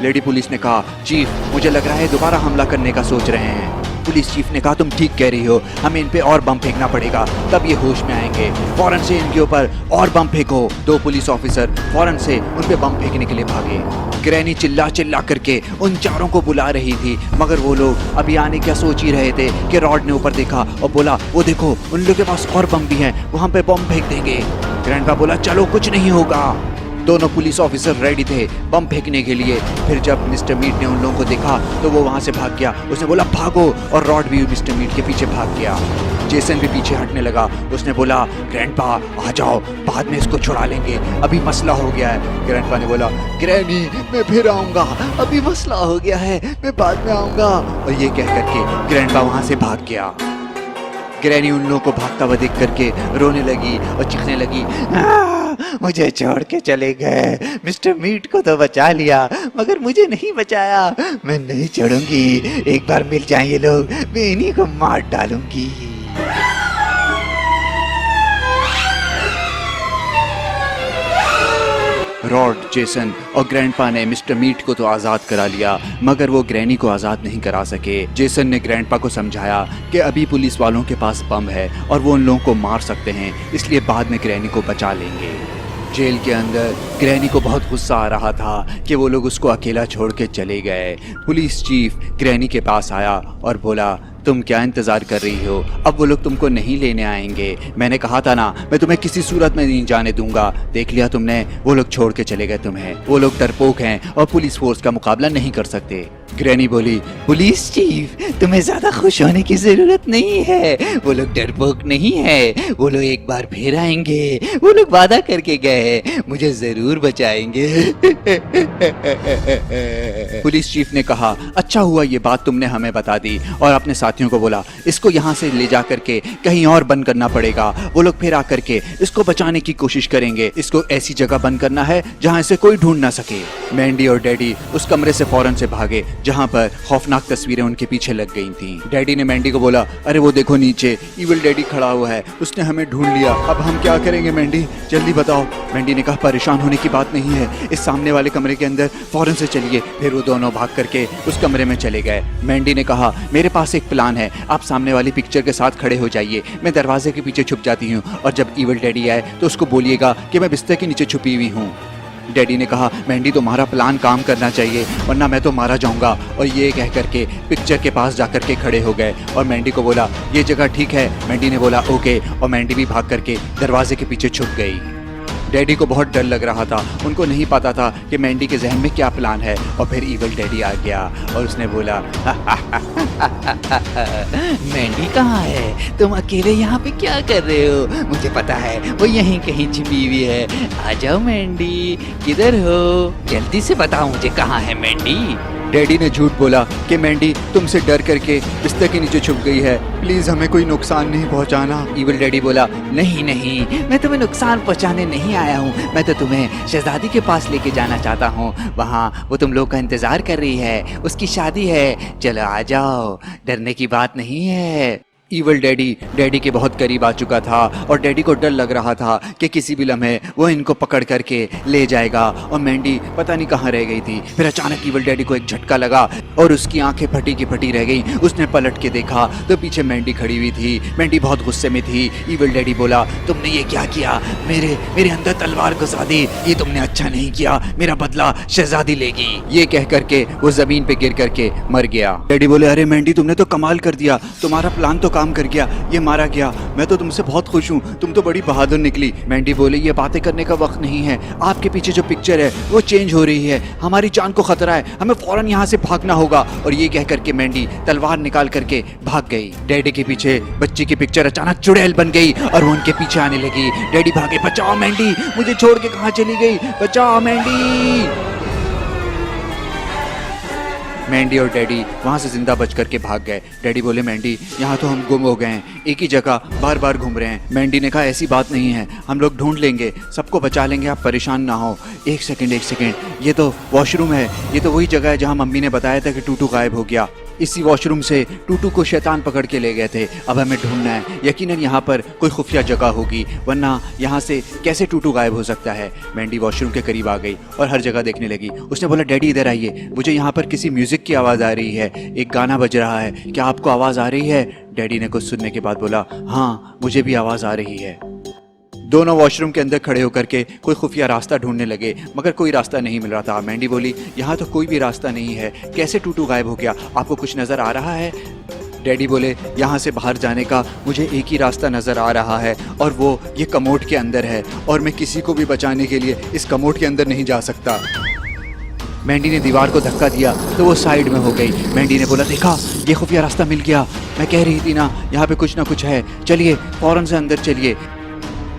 Speaker 3: लेडी पुलिस ने कहा, चीफ मुझे लग रहा है दोबारा हमला करने का सोच रहे हैं। पुलिस चीफ ने कहा, तुम ठीक कह रही हो, हमें इन पे और बम फेंकना पड़ेगा, तब ये होश में आएंगे, फौरन से इनके ऊपर और बम फेंको। 2 पुलिस ऑफिसर फौरन से उन पे बम फेंकने के लिए भागे। ग्रैनी चिल्ला चिल्ला करके उन चारों को बुला रही थी मगर वो लोग अभी आने क्या सोच ही रहे थे कि रॉड ने ऊपर देखा और बोला, वो देखो उन लोगों के पास और बम भी हैं, वो हम पे बम फेंक देंगे। ग्रैंडपा बोला, चलो कुछ नहीं होगा। दोनों पुलिस ऑफिसर रेडी थे बम फेंकने के लिए। फिर जब मिस्टर मीट ने उन लोगों को देखा तो वो वहां से भाग गया। उसने बोला, भागो, और रॉड भी मिस्टर मीट के पीछे भाग गया। जेसन भी पीछे हटने लगा। उसने बोला, ग्रैंडपा आ जाओ, बाद में इसको छुड़ा लेंगे, अभी मसला हो गया है। ग्रैंडपा ने बोला, ग्रैनी मैं फिर आऊंगा, अभी मसला हो गया है, मैं बाद में आऊंगा। और ये कह करके ग्रैंडपा वहां से भाग गया। ग्रैनी उन लोगों को भागता हुआ देख करके रोने लगी और चीखने लगी, मुझे छोड़ के चले गए, मिस्टर मीट को तो बचा लिया मगर मुझे नहीं बचाया, मैं नहीं छोड़ूंगी, एक बार मिल जाएं ये लोग, मैं इन्हीं को मार डालूंगी। रॉड, जेसन और ग्रैंडपा ने मिस्टर मीट को तो आज़ाद करा लिया मगर वो ग्रैनी को आज़ाद नहीं करा सके। जेसन ने ग्रैंडपा को समझाया कि अभी पुलिस वालों के पास बम है और वो उन लोगों को मार सकते हैं, इसलिए बाद में ग्रैनी को बचा लेंगे। जेल के अंदर ग्रैनी को बहुत गुस्सा आ रहा था कि वो लोग उसको अकेला छोड़ के चले गए। पुलिस चीफ ग्रैनी के पास आया और बोला, तुम क्या इंतजार कर रही हो, अब वो लोग तुमको नहीं लेने आएंगे, मैंने कहा था ना मैं तुम्हें किसी सूरत में नहीं जाने दूंगा, देख लिया तुमने, वो लोग छोड़ के चले गए तुम्हें, वो लोग डरपोक हैं और पुलिस फोर्स का मुकाबला नहीं कर सकते। ग्रैनी बोली, पुलिस चीफ तुम्हें ज्यादा खुश होने की जरूरत नहीं है, वो लोग डरपोक नहीं है, वो लोग एक बार फिर आएंगे, वो लोग वादा करके गए मुझे जरूर बचाएंगे। पुलिस चीफ ने कहा, अच्छा हुआ ये बात तुमने हमें बता दी, और अपने साथियों को बोला इसको यहाँ से ले जा करके कहीं और बंद करना पड़ेगा, वो लोग फिर आकर के इसको बचाने की कोशिश करेंगे, इसको ऐसी जगह बंद करना है जहाँ इसे कोई ढूंढ ना सके। मैंडी और डैडी उस कमरे से फौरन से भागे जहाँ पर खौफनाक तस्वीरें उनके पीछे लग गई थी। डैडी ने मैंडी को बोला, अरे वो देखो नीचे इविल डैडी खड़ा हुआ है, उसने हमें ढूंढ लिया, अब हम क्या करेंगे मैंडी, जल्दी बताओ। मैंडी ने कहा, परेशान होने की बात नहीं है, इस सामने वाले कमरे के अंदर फौरन से चलिए। फिर वो दोनों भाग करके उस कमरे में चले गए। मैंडी ने कहा, मेरे पास एक प्लान है, आप सामने वाली पिक्चर के साथ खड़े हो जाइए, मैं दरवाजे के पीछे छुप जाती हूँ, और जब इविल डैडी आए तो उसको बोलिएगा कि मैं बिस्तर के नीचे छुपी हुई हूँ। डैडी ने कहा, मैंडी तुम्हारा प्लान काम करना चाहिए वरना मैं तो मारा जाऊंगा, और ये कह करके पिक्चर के पास जाकर के खड़े हो गए। और मैंडी को बोला, ये जगह ठीक है। मैंडी ने बोला ओके, और मैंडी भी भाग करके दरवाजे के पीछे छुप गई। डैडी को बहुत डर लग रहा था, उनको नहीं पता था कि मैंडी के जहन में क्या प्लान है। और फिर इविल डैडी आ गया और उसने बोला, मैंडी कहाँ है, तुम अकेले यहाँ पे क्या कर रहे हो, मुझे पता है वो यहीं कहीं छिपी हुई है, आ जाओ मैंडी, किधर हो, जल्दी से बताओ मुझे कहाँ है मैंडी। डैडी ने झूठ बोला कि मैंडी तुमसे डर करके बिस्तर के नीचे छुप गई है, प्लीज हमें कोई नुकसान नहीं पहुंचाना। इविल डैडी बोला, नहीं नहीं, मैं तुम्हें नुकसान पहुंचाने नहीं आया हूँ, मैं तो तुम्हें शहजादी के पास लेके जाना चाहता हूँ, वहाँ वो तुम लोग का इंतजार कर रही है, उसकी शादी है, चलो आ जाओ, डरने की बात नहीं है। इविल डैडी के बहुत करीब आ चुका था, और डैडी को डर लग रहा था कि किसी भी लम्हे वो इनको पकड़ करके ले जाएगा, और मैंडी पता नहीं कहाँ रह गई थी। फिर अचानक इविल डैडी को एक झटका लगा और उसकी आंखें फटी की फटी रह गई। उसने पलट के देखा तो पीछे मैंडी खड़ी हुई थी। मैंडी बहुत गुस्से में थी। इविल डैडी बोला, तुमने ये क्या किया, मेरे अंदर तलवार घुसा दी, ये तुमने अच्छा नहीं किया, मेरा बदला शहजादी लेगी। ये कह करके वो जमीन पे गिर करके मर गया। डैडी बोले, अरे मैंडी तुमने तो कमाल कर दिया, तुम्हारा प्लान तो काम कर गया, ये मारा गया, मैं तो तुमसे बहुत खुश हूँ, तुम तो बड़ी बहादुर निकली। मैंडी बोले, ये बातें करने का वक्त नहीं है, आपके पीछे जो पिक्चर है वो चेंज हो रही है, हमारी जान को खतरा है, हमें फौरन यहाँ से भागना होगा। और ये कह करके मैंडी तलवार निकाल करके भाग गई। डैडी के पीछे बच्ची की पिक्चर अचानक चुड़ैल बन गई और वो उनके पीछे आने लगी। डैडी भागे, बचाओ मैंडी, मुझे छोड़ के कहाँ चली गई, बचाओ मैंडी। मैंडी और डैडी वहाँ से जिंदा बच करके भाग गए। डैडी बोले, मैंडी यहाँ तो हम गुम हो गए हैं, एक ही जगह बार बार घूम रहे हैं। मैंडी ने कहा, ऐसी बात नहीं है, हम लोग ढूंढ लेंगे, सबको बचा लेंगे, आप परेशान ना हो। एक सेकंड, ये तो वॉशरूम है, ये तो वही जगह है जहाँ मम्मी ने बताया था कि टूटू गायब हो गया। इसी वॉशरूम से टूटू को शैतान पकड़ के ले गए थे, अब हमें ढूंढना है, यकीनन यहाँ पर कोई खुफिया जगह होगी, वरना यहाँ से कैसे टूटू गायब हो सकता है। मैंडी वॉशरूम के करीब आ गई और हर जगह देखने लगी। उसने बोला, डैडी इधर आइए, मुझे यहाँ पर किसी म्यूजिक की आवाज़ आ रही है, एक गाना बज रहा है, क्या आपको आवाज़ आ रही है? डैडी ने कुछ सुनने के बाद बोला, हाँ मुझे भी आवाज़ आ रही है। दोनों वॉशरूम के अंदर खड़े होकर के कोई खुफिया रास्ता ढूंढने लगे, मगर कोई रास्ता नहीं मिल रहा था। मैंडी बोली, यहाँ तो कोई भी रास्ता नहीं है, कैसे टूटू गायब हो गया, आपको कुछ नज़र आ रहा है? डैडी बोले, यहाँ से बाहर जाने का मुझे एक ही रास्ता नज़र आ रहा है, और वो ये कमोड के अंदर है, और मैं किसी को भी बचाने के लिए इस कमोड के अंदर नहीं जा सकता। मैंडी ने दीवार को धक्का दिया तो वो साइड में हो गई। मैंडी ने बोला, देखा, ये खुफिया रास्ता मिल गया, मैं कह रही थी ना यहाँ पे कुछ ना कुछ है, चलिए फौरन से अंदर चलिए।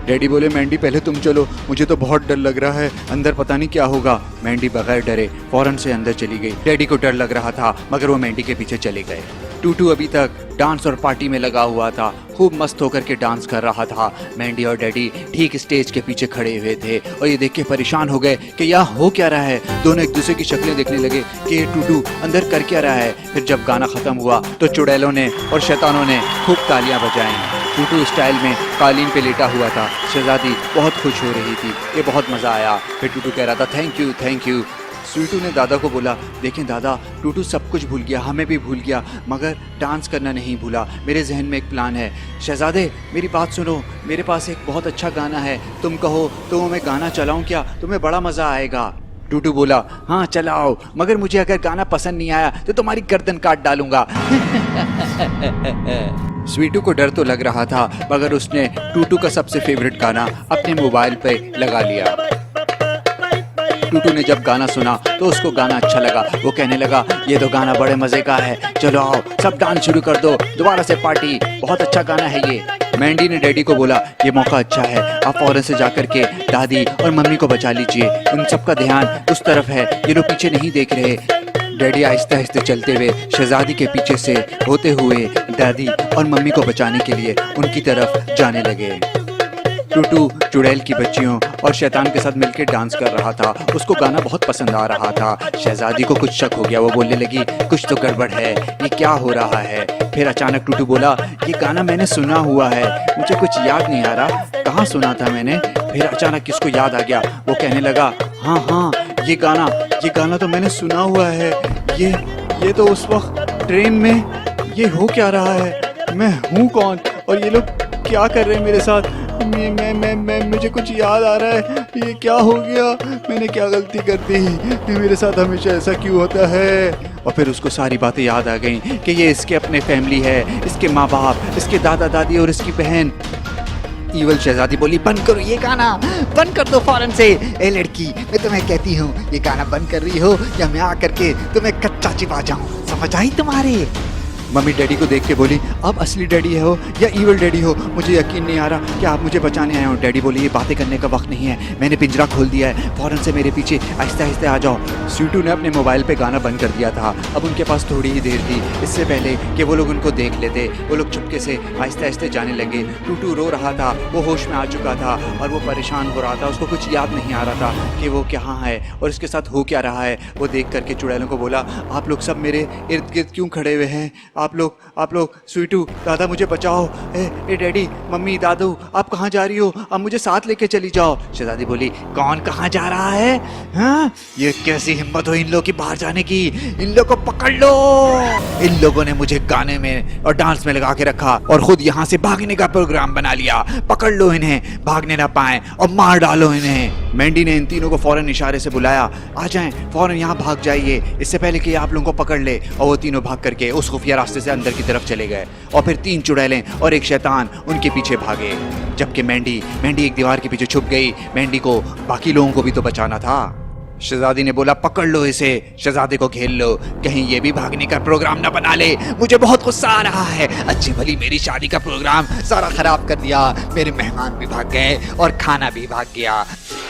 Speaker 3: डैडी बोले, मैंडी पहले तुम चलो, मुझे तो बहुत डर लग रहा है, अंदर पता नहीं क्या होगा। मैंडी बगैर डरे फौरन से अंदर चली गई। डैडी को डर लग रहा था, मगर वो मैंडी के पीछे चले गए। टूटू अभी तक डांस और पार्टी में लगा हुआ था, खूब मस्त होकर के डांस कर रहा था। मैंडी और डैडी ठीक स्टेज के पीछे खड़े हुए थे और ये देख के परेशान हो गए कि यहाँ हो क्या रहा है। दोनों एक दूसरे की शक्लें देखने लगे कि ये टूटू अंदर कर क्या रहा है। फिर जब गाना खत्म हुआ तो चुड़ैलों ने और शैतानों ने खूब तालियां बजाईं। टूटू स्टाइल में कालीन पे लेटा हुआ था। शहजादी बहुत खुश हो रही थी, ये बहुत मज़ा आया। फिर टूटू कह रहा था, thank you thank you. Sweetu ने दादा को बोला, देखें दादा, टूटू सब कुछ भूल गया, हमें भी भूल गया, मगर डांस करना नहीं भूला। मेरे जहन में एक प्लान है। शहजादे मेरी बात सुनो, मेरे पास एक बहुत अच्छा गाना है, तुम कहो तो मैं गाना चलाऊं क्या? तुम्हें बड़ा मज़ा आएगा। टूटू बोला, हाँ चलाओ, मगर मुझे अगर गाना पसंद नहीं आया तो तुम्हारी गर्दन काट डालूंगा। स्वीटू को डर तो लग रहा था, मगर उसने टूटू का सबसे फेवरेट गाना अपने मोबाइल पे लगा लिया। और टूटू ने जब गाना सुना तो उसको गाना अच्छा लगा। वो कहने लगा ये तो गाना बड़े मजे का है, चलो आओ सब डांस शुरू कर दो, दोबारा से पार्टी, बहुत अच्छा गाना है ये। मैंडी ने डैडी को बोला ये मौका अच्छा है, आप फौरन से जाकर के दादी और मम्मी को बचा लीजिए, उन सबका ध्यान उस तरफ है, ये लोग पीछे नहीं देख रहे। डैडी आहिस्ते आहिस्ते चलते हुए शहजादी के पीछे से होते हुए दादी और मम्मी को बचाने के लिए उनकी तरफ जाने लगे। टूटू चुड़ैल की बच्चियों और शैतान के साथ मिलकर डांस कर रहा था। उसको गाना बहुत पसंद आ रहा था। शहजादी को कुछ शक हो गया, वो बोलने लगी कुछ तो गड़बड़ है, ये क्या हो रहा है। फिर अचानक टूटू बोला ये गाना मैंने सुना हुआ है, मुझे कुछ याद नहीं आ रहा कहाँ सुना था मैंने। फिर अचानक इसको याद आ गया, वो कहने लगा हाँ ये गाना तो मैंने सुना हुआ है। ये तो उस वक्त ट्रेन में ये हो क्या रहा है, मैं हूँ कौन और ये लोग क्या कर रहे हैं मेरे साथ। मैं मुझे कुछ याद आ रहा है, ये क्या हो गया, मैंने क्या गलती कर दी, मेरे साथ हमेशा ऐसा क्यों होता है। और फिर उसको सारी बातें याद आ गईं कि ये इसके अपने फैमिली है, इसके माँ बाप, इसके दादा दादी और इसकी बहन। ईवल शहजादी बोली बंद करो ये गाना, बंद कर दो फौरन से। ए लड़की, मैं तुम्हें कहती हूँ ये गाना बंद कर रही हो या मैं आकर के तुम्हें कच्चा चिपा जाऊँ, समझ आई तुम्हारे। मम्मी डैडी को देख के बोली आप असली डैडी हो या ईवल डैडी हो, मुझे यकीन नहीं आ रहा कि आप मुझे बचाने आए हो। डैडी बोली ये बातें करने का वक्त नहीं है, मैंने पिंजरा खोल दिया है, फौरन से मेरे पीछे आहिस्ते आहिस्ते आ जाओ। स्वीटू ने अपने मोबाइल पे गाना बंद कर दिया था। अब उनके पास थोड़ी ही देर थी, इससे पहले कि वो लोग उनको देख लेते। वो लोग चुपके से आहिस्ते आहिस्ते जाने लगे। टूटू रो रहा था, वो होश में आ चुका था और वो परेशान हो रहा था। उसको कुछ याद नहीं आ रहा था कि वो कहाँ है और इसके साथ हो क्या रहा है। वो देख करके चुड़ैलों को बोला आप लोग सब मेरे इर्द गिर्द क्यों खड़े हुए हैं, आप लोग स्वीटू दादा मुझे बचाओ। ए डैडी मम्मी दादू आप कहाँ जा रही हो, अब मुझे साथ लेके चली जाओ। शहजादी बोली कौन कहाँ जा रहा है, हाँ ये कैसी हिम्मत हो इन लोगों की बाहर जाने की, इन लोगों को पकड़ लो। इन लोगों ने मुझे गाने में और डांस में लगा के रखा और खुद यहाँ से भागने का प्रोग्राम बना लिया, पकड़ लो इन्हें, भागने ना पाए और मार डालो इन्हें। मैंडी ने इन तीनों को फौरन इशारे से बुलाया आ जाएं, फौरन यहाँ भाग जाइए इससे पहले कि आप लोगों को पकड़ ले। और वो तीनों भाग करके उस खुफिया रास्ते से अंदर की तरफ चले गए और फिर 3 चुड़ैलें और एक शैतान उनके पीछे भागे, जबकि मैंडी एक दीवार के पीछे छुप गई। मैंडी को बाकी लोगों को भी तो बचाना था। शहजादी ने बोला पकड़ लो इसे, शहजादे को घेर लो, कहीं ये भी भागने का प्रोग्राम ना बना ले, मुझे बहुत गुस्सा आ रहा है। अच्छी भली मेरी शादी का प्रोग्राम सारा खराब कर दिया, मेरे मेहमान भी भाग गए और खाना भी भाग गया।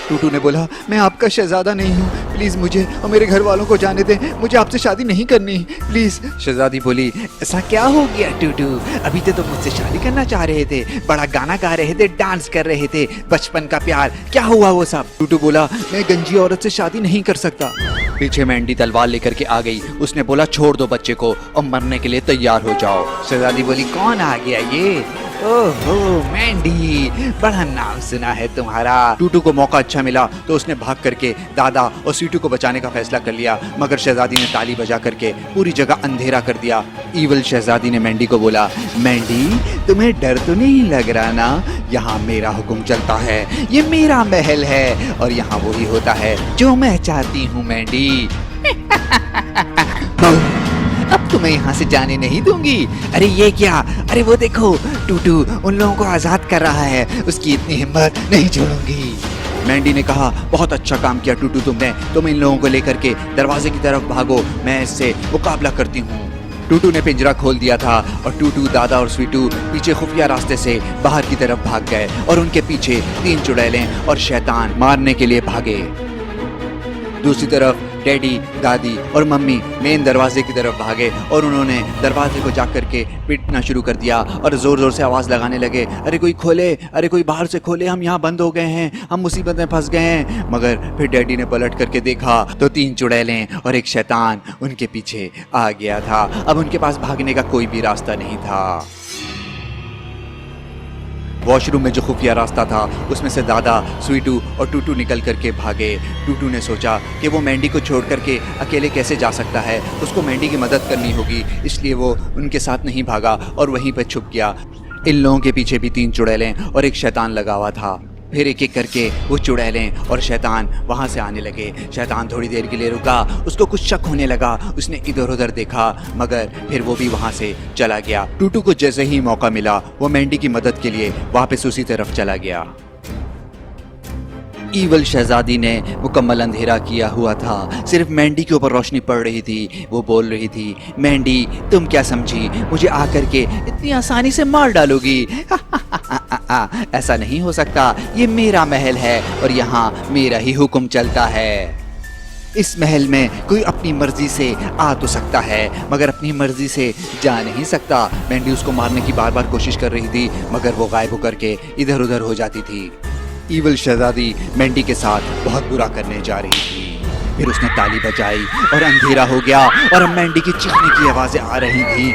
Speaker 3: टूटू ने बोला मैं आपका शहजादा नहीं हूँ, प्लीज मुझे और मेरे घर वालों को जाने दें, मुझे आपसे शादी नहीं करनी प्लीज। शहजादी बोली ऐसा क्या हो गया टूटू, अभी तो तुम मुझसे शादी करना चाह रहे थे, बड़ा गाना गा रहे थे, डांस कर रहे थे, बचपन का प्यार क्या हुआ वो सब। टूटू बोला मैं गंजी औरत से शादी नहीं कर सकता। पीछे मैंडी तलवार लेकर के आ गई, उसने बोला छोड़ दो बच्चे को और मरने के लिए तैयार हो जाओ। शहजादी बोली कौन आ गया ये, ओहो मैंडी, बड़ा नाम सुना है तुम्हारा। टूटू को मौका अच्छा मिला तो उसने भाग करके दादा और स्वीटू को बचाने का फैसला कर लिया, मगर शहजादी ने ताली बजा करके पूरी जगह अंधेरा कर दिया। ईवल शहजादी ने मैंडी को बोला मैंडी तुम्हें डर तो नहीं लग रहा ना, यहाँ मेरा हुक्म चलता है, ये मेरा महल है और यहाँ वही होता है जो मैं चाहती हूँ मैंडी। अब तुम्हें यहाँ से जाने नहीं दूंगी। अरे ये क्या, अरे वो देखो टूटू उन लोगों को आजाद कर रहा है, उसकी इतनी हिम्मत नहीं छोड़ूंगी। मैंडी ने कहा बहुत अच्छा काम किया टूटू तुमने, तुम इन लोगों को लेकर के दरवाजे की तरफ भागो, मैं इससे मुकाबला करती हूँ। टूटू ने पिंजरा खोल दिया था और टूटू दादा और स्वीटू पीछे खुफिया रास्ते से बाहर की तरफ भाग गए और उनके पीछे 3 चुड़ैलें और शैतान मारने के लिए भागे। दूसरी तरफ डैडी दादी और मम्मी मेन दरवाजे की तरफ भागे और उन्होंने दरवाजे को जाकर के पीटना शुरू कर दिया और जोर जोर से आवाज़ लगाने लगे अरे कोई खोले, अरे कोई बाहर से खोले, हम यहाँ बंद हो गए हैं, हम मुसीबत में फंस गए हैं। मगर फिर डैडी ने पलट करके देखा तो 3 चुड़ैलें और एक शैतान उनके पीछे आ गया था। अब उनके पास भागने का कोई भी रास्ता नहीं था। वॉशरूम में जो खुफिया रास्ता था उसमें से दादा स्वीटू और टूटू निकल करके भागे। टूटू ने सोचा कि वो मैंडी को छोड़ करके अकेले कैसे जा सकता है, उसको मैंडी की मदद करनी होगी, इसलिए वो उनके साथ नहीं भागा और वहीं पर छुप गया। इन लोगों के पीछे भी 3 चुड़ैलें और एक शैतान लगा हुआ था। फिर एक एक करके वो चुड़ैलें और शैतान वहाँ से आने लगे। शैतान थोड़ी देर के लिए रुका, उसको कुछ शक होने लगा, उसने इधर उधर देखा मगर फिर वो भी वहाँ से चला गया। टूटू को जैसे ही मौका मिला वो मैंडी की मदद के लिए वापस उसी तरफ चला गया। ईवल शहजादी ने मुकम्मल अंधेरा किया हुआ था, सिर्फ मैंडी के ऊपर रोशनी पड़ रही थी। वो बोल रही थी, मैंडी तुम क्या समझी, मुझे आकर के इतनी आसानी से मार डालोगी? ऐसा नहीं हो सकता, ये मेरा महल है और यहाँ मेरा ही हुक्म चलता है। इस महल में कोई अपनी मर्जी से आ तो सकता है मगर अपनी मर्जी से जा नहीं सकता। मैंडी उसको मारने की बार बार कोशिश कर रही थी मगर वो गायब होकर के इधर उधर हो जाती थी। ईवल शहजादी मैंडी के साथ बहुत बुरा करने जा रही थी। फिर उसने ताली बजाई और अंधेरा हो गया और अब मैंडी की चीखने की आवाजें आ रही थी।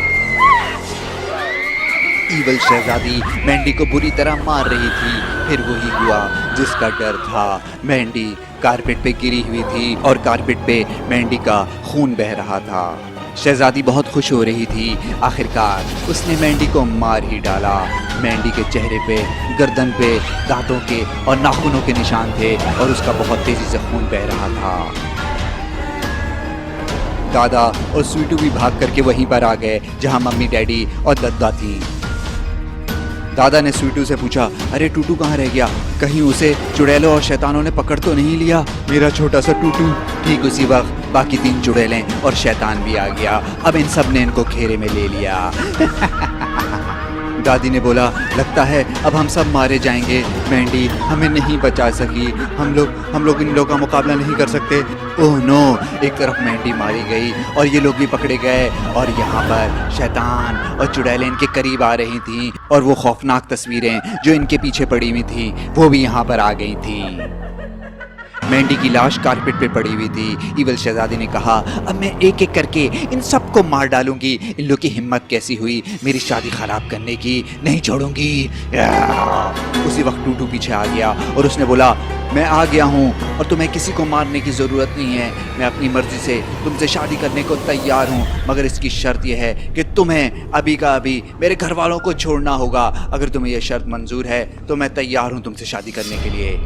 Speaker 3: ईवल शहजादी मैंडी को बुरी तरह मार रही थी। फिर वही हुआ जिसका डर था। मैंडी कारपेट पे गिरी हुई थी और कारपेट पे मैंडी का खून बह रहा था। शहजादी बहुत खुश हो रही थी, आखिरकार उसने मैंडी को मार ही डाला। मैंडी के चेहरे पे, गर्दन पे दांतों के और नाखूनों के निशान थे और उसका बहुत तेजी से खून बह रहा था। दादा और स्वीटू भी भाग करके वहीं पर आ गए जहां मम्मी, डैडी और दद्दा थी। दादा ने स्वीटू से पूछा, अरे टूटू कहाँ रह गया? कहीं उसे चुड़ैलों और शैतानों ने पकड़ तो नहीं लिया? मेरा छोटा सा टूटू। ठीक उसी वक्त बाकी 3 चुड़ैलें और शैतान भी आ गया। अब इन सब ने इनको घेरे में ले लिया। दादी ने बोला, लगता है अब हम सब मारे जाएंगे। मैंडी हमें नहीं बचा सकी। हम लोग इन लोगों का मुकाबला नहीं कर सकते। Oh no! एक तरफ मैंडी मारी गई और ये लोग भी पकड़े गए और यहाँ पर शैतान और चुड़ैलें इनके करीब आ रही थीं और वो खौफनाक तस्वीरें जो इनके पीछे पड़ी हुई थी वो भी यहाँ पर आ गई थी। मैंडी की लाश कारपेट पे पड़ी हुई थी। ईवल शहजादी ने कहा, अब मैं एक एक करके इन सबको मार डालूंगी। इन लोग की हिम्मत कैसी हुई मेरी शादी खराब करने की? नहीं छोड़ूंगी। उसी वक्त टूटू पीछे आ गया और उसने बोला, मैं आ गया हूँ और तुम्हें किसी को मारने की ज़रूरत नहीं है। मैं अपनी मर्जी से तुमसे शादी करने को तैयार हूँ मगर इसकी शर्त यह है कि तुम्हें अभी का अभी मेरे घर वालों को छोड़ना होगा। अगर तुम्हें यह शर्त मंजूर है तो मैं तैयार हूँ तुमसे शादी करने के लिए।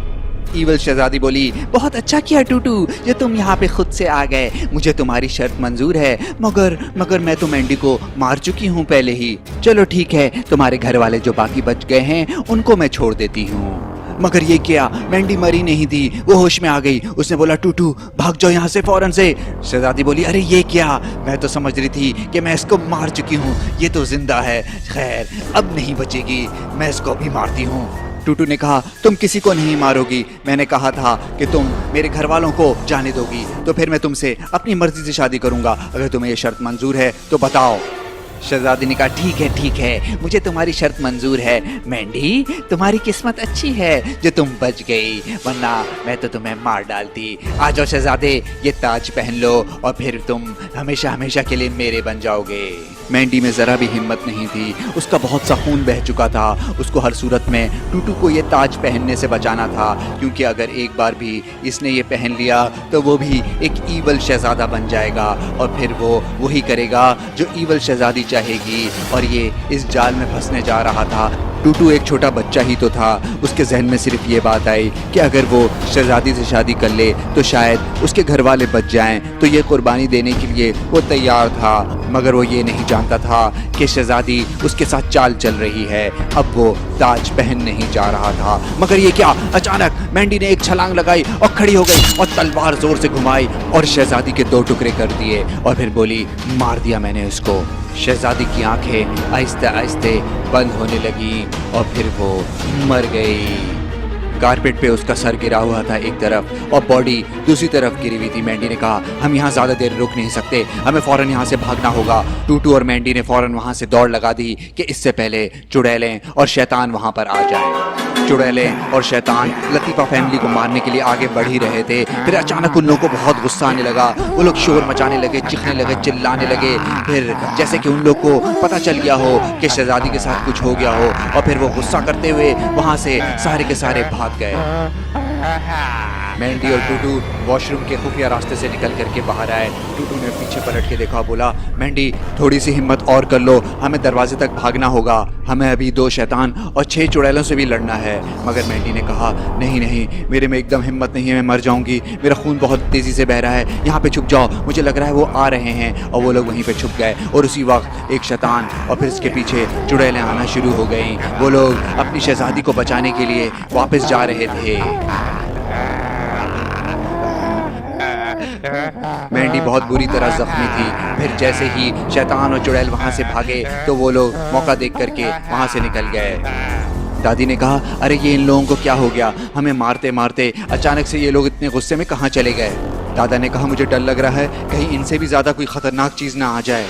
Speaker 3: ईवल शहजादी बोली, बहुत अच्छा किया टूटू जो तुम यहाँ पे खुद से आ गए। मुझे तुम्हारी शर्त मंजूर है मगर मैं तो मैंडी को मार चुकी हूँ पहले ही। चलो ठीक है, तुम्हारे घर वाले जो बाकी बच गए हैं उनको मैं छोड़ देती हूँ। मगर ये क्या, मैंडी मरी नहीं थी, वो होश में आ गई। उसने बोला, टूटू भाग जाओ यहाँ से फौरन से। शहजादी बोली, अरे ये क्या, मैं तो समझ रही थी कि मैं इसको मार चुकी हूँ, ये तो जिंदा है। खैर अब नहीं बचेगी, मैं इसको भी मारती हूँ। टूटू ने कहा, तुम किसी को नहीं मारोगी। मैंने कहा था कि तुम मेरे घर वालों को जाने दोगी तो फिर मैं तुमसे अपनी मर्जी से शादी करूंगा। अगर तुम्हें ये शर्त मंजूर है तो बताओ। शहजादी ने कहा, ठीक है, मुझे तुम्हारी शर्त मंजूर है। मैंडी तुम्हारी किस्मत अच्छी है जो तुम बच गई, वरना मैं तो तुम्हें मार डालती। आ जाओ शहजादे, ये ताज पहन लो और फिर तुम हमेशा हमेशा के लिए मेरे बन जाओगे। मैंडी में ज़रा भी हिम्मत नहीं थी, उसका बहुत सा खून बह चुका था। उसको हर सूरत में टूटू को ये ताज पहनने से बचाना था, क्योंकि अगर एक बार भी इसने ये पहन लिया तो वो भी एक ईवल शहजादा बन जाएगा और फिर वो वही करेगा जो ईवल शहजादी चाहेगी। और ये इस जाल में फंसने जा रहा था। टूटू एक छोटा बच्चा ही तो था, उसके जहन में सिर्फ ये बात आई कि अगर वो शहजादी से शादी कर ले तो शायद उसके घर वाले बच जाएं, तो ये कुर्बानी देने के लिए वो तैयार था। मगर वो ये नहीं जानता था कि शहजादी उसके साथ चाल चल रही है। अब वो ताज पहन नहीं जा रहा था। मगर ये क्या, अचानक मैंडी ने एक छलांग लगाई और खड़ी हो गई और तलवार जोर से घुमाई और शहजादी के 2 टुकड़े कर दिए और फिर बोली, मार दिया मैंने उसको। शहजादी की आंखें आहिस्ते आहिस्ते बंद होने लगी और फिर वो मर गई। कारपेट पे उसका सर गिरा हुआ था एक तरफ और बॉडी दूसरी तरफ गिरी हुई थी। मैंडी ने कहा, हम यहाँ ज़्यादा देर रुक नहीं सकते, हमें फ़ौरन यहाँ से भागना होगा। टूटू और मैंडी ने फ़ौरन वहाँ से दौड़ लगा दी कि इससे पहले चुड़ैलें और शैतान वहाँ पर आ जाएं। चुड़ैलें और शैतान लतीफ़ा फैमिली को मारने के लिए आगे बढ़ ही रहे थे। फिर अचानक उन लोगों को बहुत गुस्सा आने लगा। वो लोग शोर मचाने लगे, चीखने लगे, चिल्लाने लगे। फिर जैसे कि उन लोग को पता चल गया हो कि शहजादी के साथ कुछ हो गया हो और फिर वो गुस्सा करते हुए वहाँ से सारे के सारे भाग गए। मैंडी और टूटू वॉशरूम के खुफिया रास्ते से निकल करके बाहर आए। टूटू ने पीछे पलट के देखा, बोला, मैंडी थोड़ी सी हिम्मत और कर लो, हमें दरवाजे तक भागना होगा। हमें अभी 2 शैतान और 6 चुड़ैलों से भी लड़ना है। मगर मैंडी ने कहा, नहीं, मेरे में एकदम हिम्मत नहीं है, मैं मर जाऊंगी, मेरा खून बहुत तेज़ी से बह रहा है। यहाँ पे छुप जाओ, मुझे लग रहा है वो आ रहे हैं। और वो लोग वहीं पे छुप गए और उसी वक्त एक शैतान और फिर इसके पीछे चुड़ैलें आना शुरू हो गईं। वो लोग अपनी शहजादी को बचाने के लिए वापस जा रहे थे। मैंडी बहुत बुरी तरह जख्मी थी। फिर जैसे ही शैतान और चुड़ैल वहाँ से भागे तो वो लोग मौका देख करके वहाँ से निकल गए। दादी ने कहा, अरे ये इन लोगों को क्या हो गया, हमें मारते मारते अचानक से ये लोग इतने गुस्से में कहाँ चले गए। दादा ने कहा, मुझे डर लग रहा है कहीं इनसे भी ज़्यादा कोई ख़तरनाक चीज़ ना आ जाए।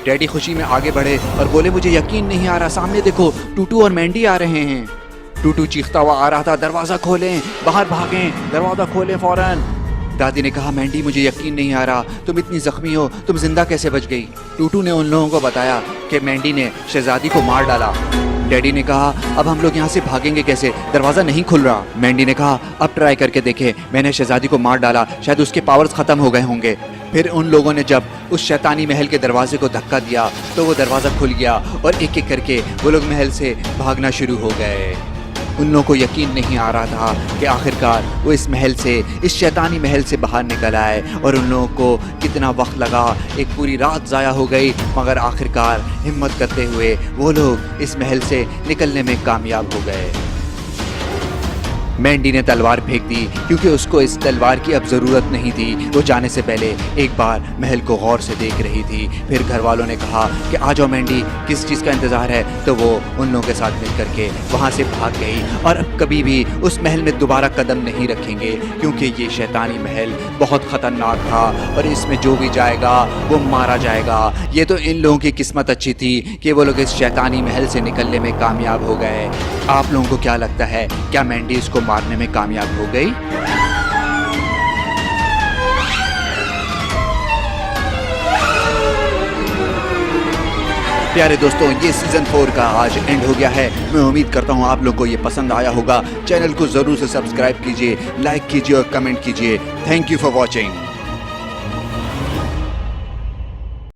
Speaker 3: डैडी खुशी में आगे बढ़े और बोले, मुझे यकीन नहीं आ रहा, सामने देखो टूटू और मैंडी आ रहे हैं। टूटू चीखता हुआ आ रहा था, दरवाज़ा खोलें, बाहर भागें, दरवाज़ा खोलें फ़ौरन। दादी ने कहा, मैंडी मुझे यकीन नहीं आ रहा, तुम इतनी ज़ख्मी हो, तुम जिंदा कैसे बच गई। टूटू ने उन लोगों को बताया कि मैंडी ने शहजादी को मार डाला। डैडी ने कहा, अब हम लोग यहाँ से भागेंगे कैसे, दरवाज़ा नहीं खुल रहा। मैंडी ने कहा, अब ट्राई करके देखें, मैंने शहजादी को मार डाला, शायद उसके पावर्स ख़त्म हो गए होंगे। फिर उन लोगों ने जब उस शैतानी महल के दरवाजे को धक्का दिया तो वो दरवाज़ा खुल गया और एक एक करके वो लोग महल से भागना शुरू हो गए। उन लोगों को यकीन नहीं आ रहा था कि आखिरकार वो इस महल से, इस शैतानी महल से बाहर निकल आए, और उन लोगों को कितना वक्त लगा, एक पूरी रात ज़ाया हो गई, मगर आखिरकार हिम्मत करते हुए वो लोग इस महल से निकलने में कामयाब हो गए। मैंडी ने तलवार फेंक दी क्योंकि उसको इस तलवार की अब ज़रूरत नहीं थी। वो जाने से पहले एक बार महल को गौर से देख रही थी। फिर घर वालों ने कहा कि आ जाओ मैंडी, किस चीज़ का इंतज़ार है, तो वो उन लोगों के साथ मिल करके वहाँ से भाग गई और अब कभी भी उस महल में दोबारा कदम नहीं रखेंगे, क्योंकि ये शैतानी महल बहुत ख़तरनाक था और इसमें जो भी जाएगा वो मारा जाएगा। ये तो इन लोगों की किस्मत अच्छी थी कि वो लोग इस शैतानी महल से निकलने में कामयाब हो गए। आप लोगों को क्या लगता है, क्या मैंडी इसको मारने में कामयाब हो गई? प्यारे दोस्तों, ये सीजन 4 का आज एंड हो गया है। मैं उम्मीद करता हूँ आप लोग को ये पसंद आया होगा। चैनल को जरूर से सब्सक्राइब कीजिए, लाइक कीजिए और कमेंट कीजिए। Thank you for watching.